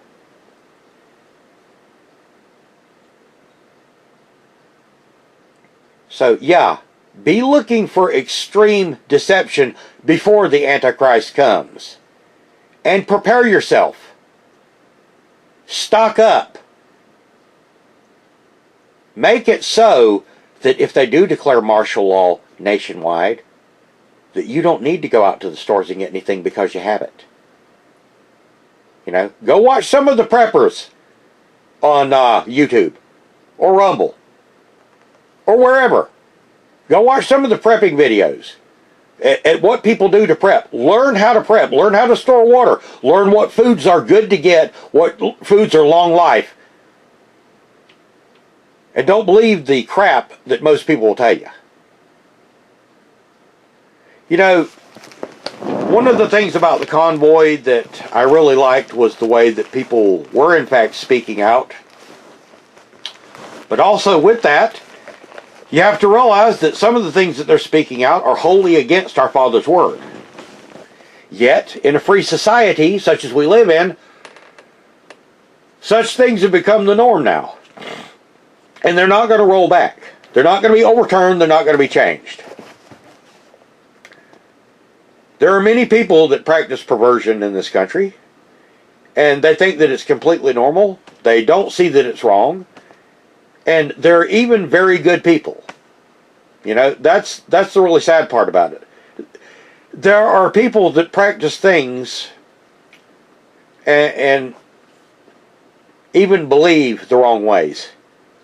So, yeah, be looking for extreme deception before the Antichrist comes. And prepare yourself. Stock up. Make it so that if they do declare martial law nationwide, that you don't need to go out to the stores and get anything because you have it. You know, go watch some of the preppers on YouTube or Rumble or wherever. Go watch some of the prepping videos at what people do to prep. Learn how to prep. Learn how to store water. Learn what foods are good to get, what foods are long life. And don't believe the crap that most people will tell you. You know, one of the things about the convoy that I really liked was the way that people were in fact speaking out. But also with that, you have to realize that some of the things that they're speaking out are wholly against our Father's Word. Yet, in a free society such as we live in, such things have become the norm now. And they're not going to roll back. They're not going to be overturned. They're not going to be changed. There are many people that practice perversion in this country. and they think that it's completely normal. They don't see that it's wrong. And they're even very good people. You know, that's the really sad part about it. There are people that practice things and even believe the wrong ways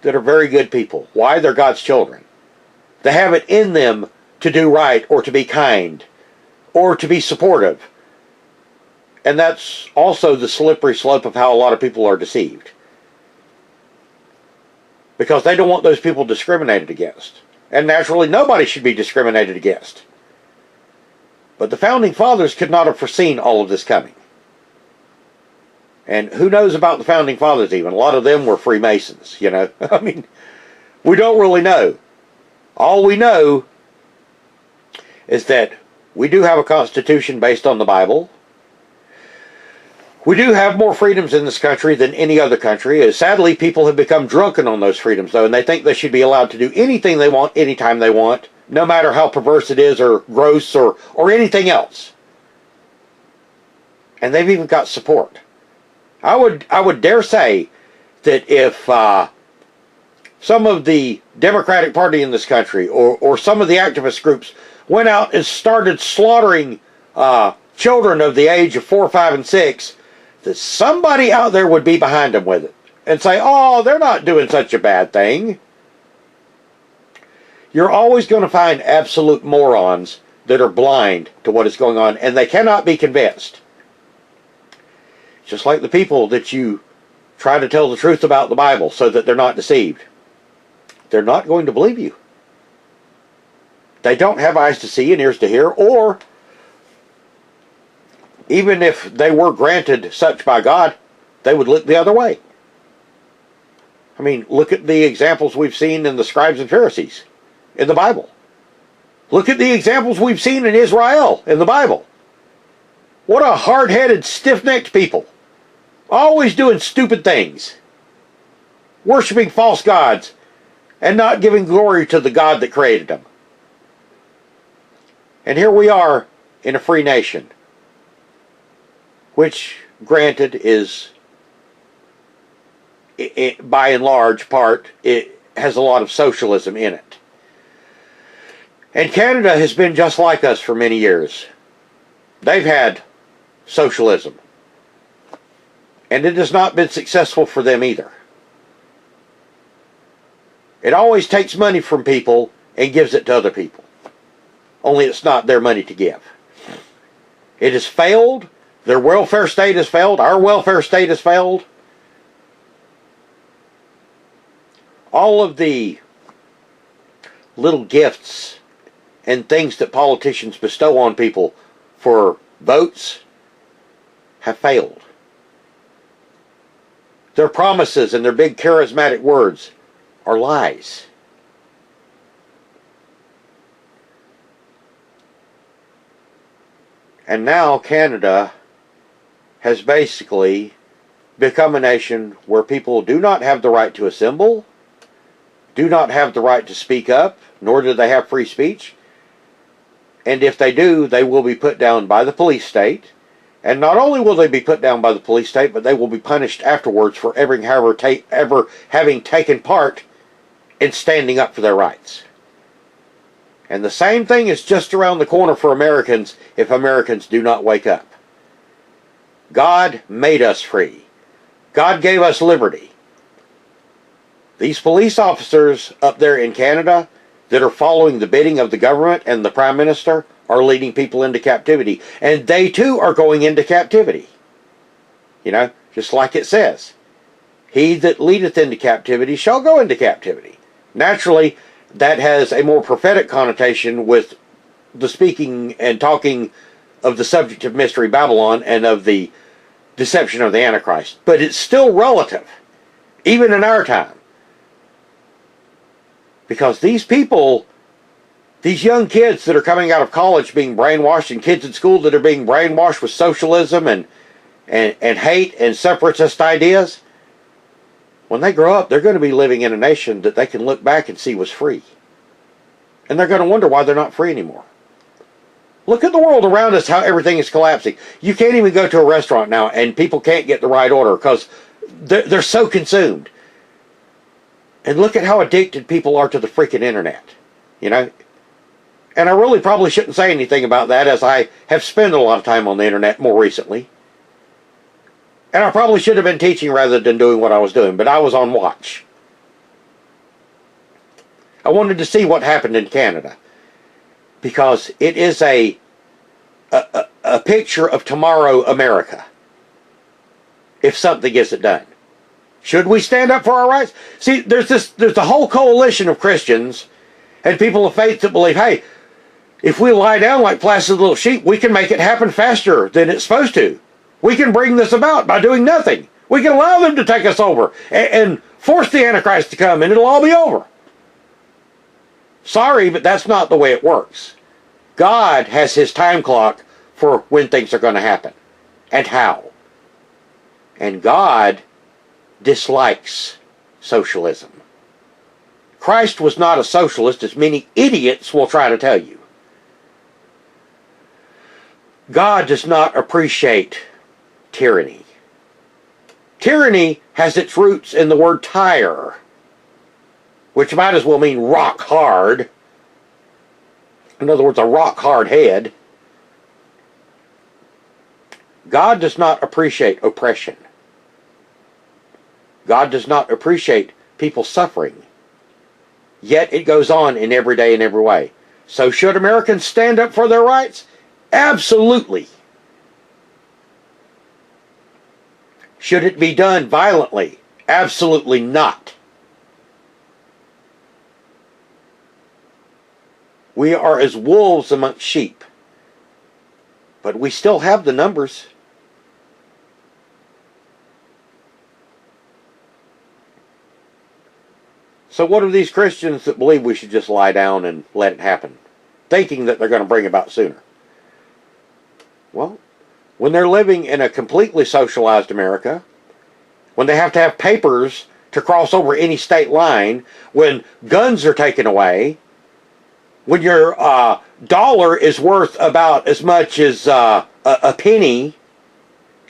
that are very good people. Why? They're God's children. They have it in them to do right or to be kind or to be supportive. And that's also the slippery slope of how a lot of people are deceived. Because they don't want those people discriminated against. And naturally, nobody should be discriminated against. But the Founding Fathers could not have foreseen all of this coming. And who knows about the Founding Fathers even? A lot of them were Freemasons, you know. I mean, we don't really know. All we know is that we do have a Constitution based on the Bible. We do have more freedoms in this country than any other country. As sadly, people have become drunken on those freedoms, though, and they think they should be allowed to do anything they want, anytime they want, no matter how perverse it is or gross or anything else. And they've even got support. I would dare say that if some of the Democratic Party in this country or some of the activist groups went out and started slaughtering children of the age of 4, 5, and 6, that somebody out there would be behind them with it and say, oh, they're not doing such a bad thing. You're always going to find absolute morons that are blind to what is going on, and they cannot be convinced. Just like the people that you try to tell the truth about the Bible so that they're not deceived. They're not going to believe you. They don't have eyes to see and ears to hear, or even if they were granted such by God, they would look the other way. I mean, look at the examples we've seen in the scribes and Pharisees in the Bible. Look at the examples we've seen in Israel in the Bible. What a hard-headed, stiff-necked people. Always doing stupid things. Worshipping false gods and not giving glory to the God that created them. And here we are in a free nation, which, granted, is, by and large part, it has a lot of socialism in it. And Canada has been just like us for many years. They've had socialism. And it has not been successful for them either. It always takes money from people and gives it to other people. Only it's not their money to give. It has failed. Their welfare state has failed. Our welfare state has failed. All of the little gifts and things that politicians bestow on people for votes have failed. Their promises and their big charismatic words are lies. And now Canada has basically become a nation where people do not have the right to assemble, do not have the right to speak up, nor do they have free speech. And if they do, they will be put down by the police state. And not only will they be put down by the police state, but they will be punished afterwards for ever having taken part in standing up for their rights. And the same thing is just around the corner for Americans if Americans do not wake up. God made us free. God gave us liberty. These police officers up there in Canada that are following the bidding of the government and the Prime Minister are leading people into captivity. And they too are going into captivity. You know, just like it says. He that leadeth into captivity shall go into captivity. Naturally, that has a more prophetic connotation with the speaking and talking of the subject of Mystery Babylon and of the deception of the Antichrist. But it's still relative, even in our time. Because these people, these young kids that are coming out of college being brainwashed, and kids in school that are being brainwashed with socialism and hate and separatist ideas, when they grow up, they're going to be living in a nation that they can look back and see was free. And they're going to wonder why they're not free anymore. Look at the world around us, how everything is collapsing. You can't even go to a restaurant now, and people can't get the right order because they're so consumed. And look at how addicted people are to the freaking internet, you know? And I really probably shouldn't say anything about that, as I have spent a lot of time on the internet more recently. And I probably should have been teaching rather than doing what I was doing, but I was on watch. I wanted to see what happened in Canada, because it is a picture of tomorrow America, if something isn't done. Should we stand up for our rights? See, there's a whole coalition of Christians and people of faith that believe, hey, if we lie down like placid little sheep, we can make it happen faster than it's supposed to. We can bring this about by doing nothing. We can allow them to take us over and force the Antichrist to come, and it'll all be over. Sorry, but that's not the way it works. God has his time clock for when things are going to happen and how. And God dislikes socialism. Christ was not a socialist, as many idiots will try to tell you. God does not appreciate tyranny. Tyranny has its roots in the word tire, which might as well mean rock hard. In other words, a rock hard head. God does not appreciate oppression. God does not appreciate people suffering. Yet it goes on in every day and every way. So should Americans stand up for their rights? Absolutely. Should it be done violently? Absolutely not. We are as wolves amongst sheep. But we still have the numbers. So what are these Christians that believe we should just lie down and let it happen, thinking that they're going to bring about sooner? Well, when they're living in a completely socialized America, when they have to have papers to cross over any state line, when guns are taken away, when your dollar is worth about as much as a penny,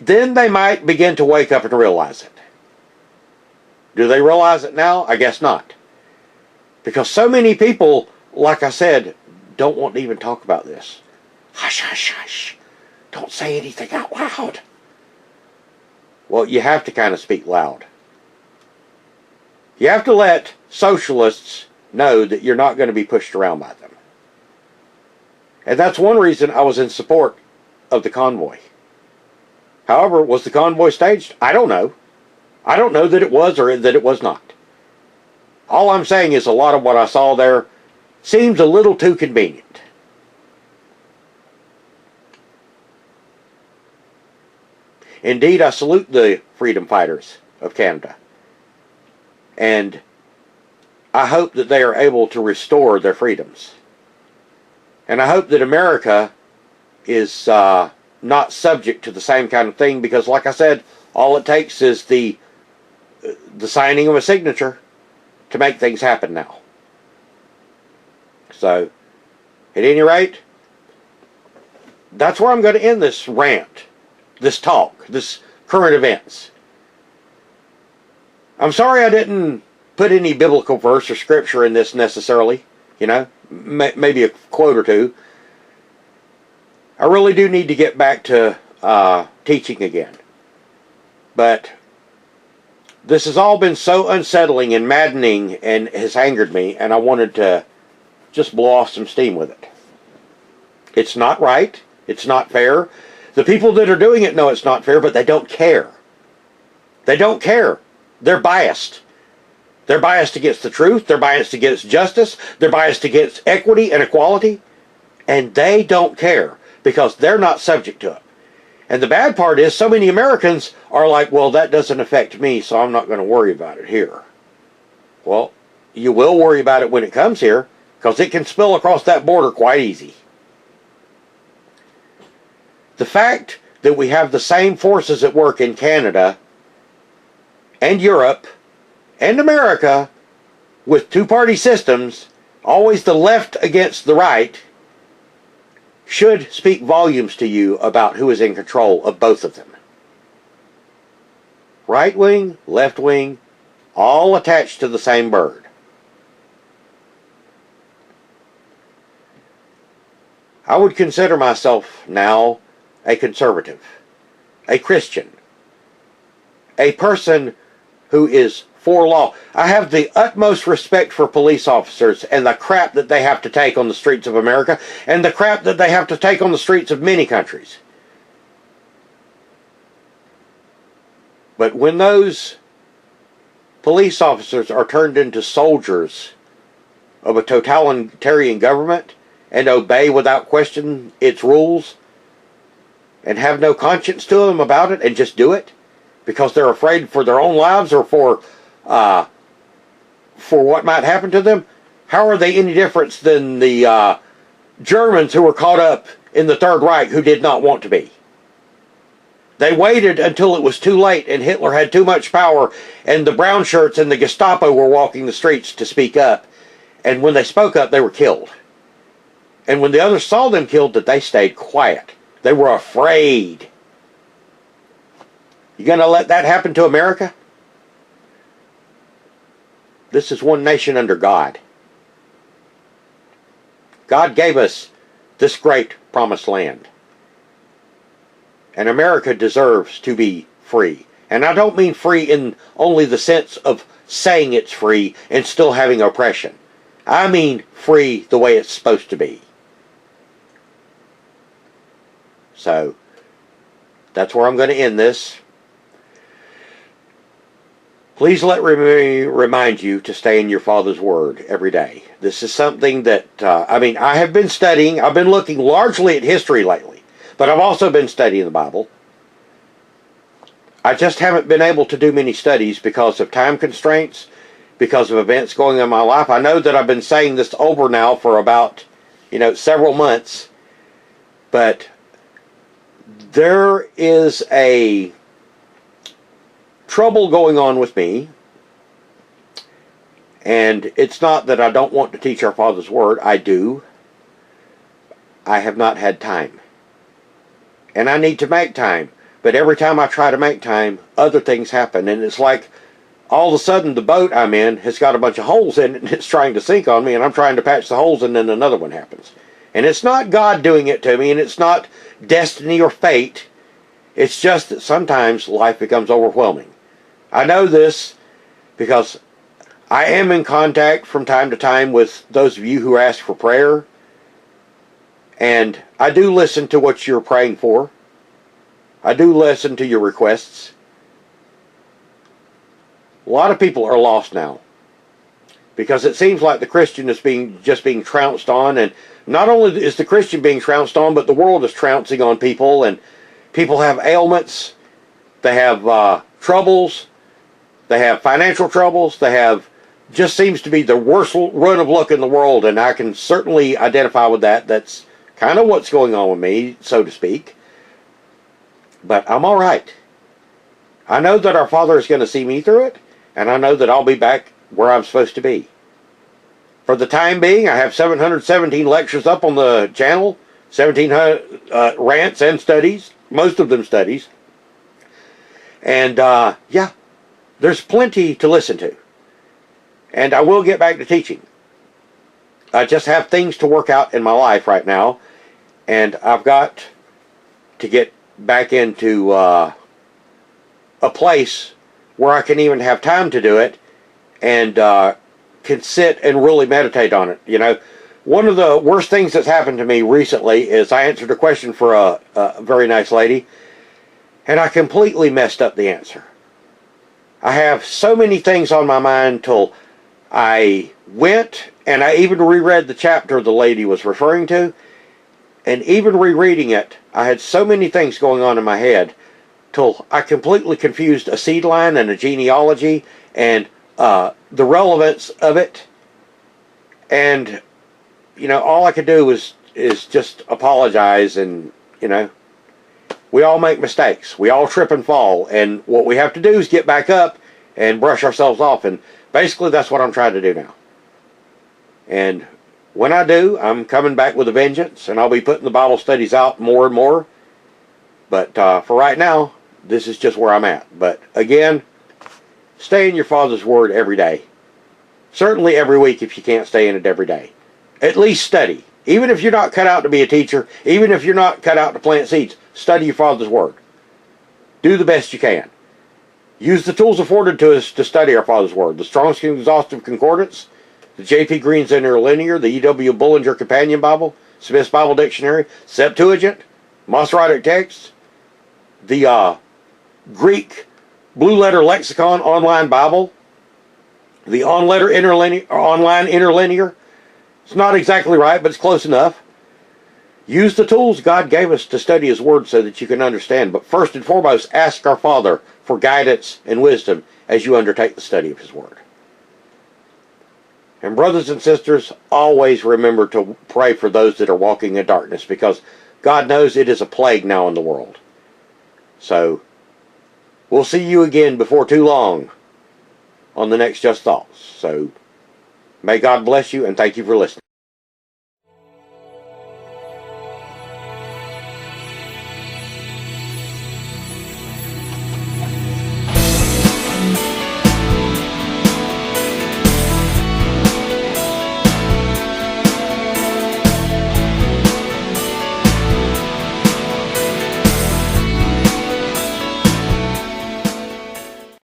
then they might begin to wake up and realize it. Do they realize it now? I guess not. Because so many people, like I said, don't want to even talk about this. Hush, hush, hush. Don't say anything out loud. Well, you have to kind of speak loud. You have to let socialists know that you're not going to be pushed around by them. And that's one reason I was in support of the convoy. However, was the convoy staged? I don't know. I don't know that it was or that it was not. All I'm saying is a lot of what I saw there seems a little too convenient. Indeed, I salute the freedom fighters of Canada. And I hope that they are able to restore their freedoms. And I hope that America is not subject to the same kind of thing, because like I said, all it takes is the signing of a signature to make things happen now. So, at any rate, that's where I'm going to end this rant, this talk, this current events. I'm sorry I didn't put any biblical verse or scripture in this necessarily, you know, maybe a quote or two. I really do need to get back to teaching again. But this has all been so unsettling and maddening and has angered me, and I wanted to just blow off some steam with it. It's not right. It's not fair. The people that are doing it know it's not fair, but they don't care. They don't care. They're biased. They're biased against the truth. They're biased against justice. They're biased against equity and equality. And they don't care because they're not subject to it. And the bad part is so many Americans are like, well, that doesn't affect me, so I'm not going to worry about it here. Well, you will worry about it when it comes here, because it can spill across that border quite easy. The fact that we have the same forces at work in Canada and Europe and America with two-party systems, always the left against the right, should speak volumes to you about who is in control of both of them. Right wing, left wing, all attached to the same bird. I would consider myself now a conservative, a Christian, a person who is for law. I have the utmost respect for police officers and the crap that they have to take on the streets of America and the crap that they have to take on the streets of many countries. But when those police officers are turned into soldiers of a totalitarian government and obey without question its rules and have no conscience to them about it and just do it because they're afraid for their own lives or for what might happen to them, how are they any different than the Germans who were caught up in the Third Reich who did not want to be? They waited until it was too late and Hitler had too much power and the brown shirts and the Gestapo were walking the streets to speak up. And when they spoke up, they were killed. And when the others saw them killed, that they stayed quiet. They were afraid. You going to let that happen to America? This is one nation under God. God gave us this great promised land. And America deserves to be free. And I don't mean free in only the sense of saying it's free and still having oppression. I mean free the way it's supposed to be. So, that's where I'm going to end this. Please let me remind you to stay in your Father's Word every day. This is something that, I have been studying. I've been looking largely at history lately. But I've also been studying the Bible. I just haven't been able to do many studies because of time constraints, because of events going on in my life. I know that I've been saying this over now for about, several months. But there is a trouble going on with me. And it's not that I don't want to teach our Father's Word. I do. I have not had time. And I need to make time. But every time I try to make time, other things happen. And it's like all of a sudden the boat I'm in has got a bunch of holes in it and it's trying to sink on me and I'm trying to patch the holes and then another one happens. And it's not God doing it to me and it's not destiny or fate. It's just that sometimes life becomes overwhelming. I know this because I am in contact from time to time with those of you who ask for prayer. And I do listen to what you're praying for. I do listen to your requests. A lot of people are lost now. Because it seems like the Christian is just being trounced on. And not only is the Christian being trounced on, but the world is trouncing on people. And people have ailments. They have troubles. They have financial troubles. They have just seems to be the worst run of luck in the world. And I can certainly identify with that. That's kind of what's going on with me, so to speak. But I'm all right. I know that our Father is going to see me through it, and I know that I'll be back where I'm supposed to be. For the time being, I have 717 lectures up on the channel, 1,700 rants and studies, most of them studies. And, there's plenty to listen to. And I will get back to teaching. I just have things to work out in my life right now. And I've got to get back into a place where I can even have time to do it and can sit and really meditate on it. One of the worst things that's happened to me recently is I answered a question for a very nice lady and I completely messed up the answer. I have so many things on my mind till I went and I even reread the chapter the lady was referring to. And even rereading it, I had so many things going on in my head till I completely confused a seed line and a genealogy and the relevance of it. And, all I could do is just apologize and, we all make mistakes. We all trip and fall. And what we have to do is get back up and brush ourselves off. And basically that's what I'm trying to do now. And when I do, I'm coming back with a vengeance, and I'll be putting the Bible studies out more and more. But for right now, this is just where I'm at. But again, stay in your Father's Word every day. Certainly every week if you can't stay in it every day. At least study. Even if you're not cut out to be a teacher, even if you're not cut out to plant seeds, study your Father's Word. Do the best you can. Use the tools afforded to us to study our Father's Word. The Strong's Exhaustive Concordance, the J.P. Green's Interlinear, the E.W. Bullinger Companion Bible, Smith's Bible Dictionary, Septuagint, Masoretic Texts, the Greek Blue Letter Lexicon Online Bible, the Online Interlinear. It's not exactly right, but it's close enough. Use the tools God gave us to study His Word so that you can understand. But first and foremost, ask our Father for guidance and wisdom as you undertake the study of His Word. And brothers and sisters, always remember to pray for those that are walking in darkness, because God knows it is a plague now in the world. So, we'll see you again before too long on the next Just Thoughts. So, may God bless you, and thank you for listening.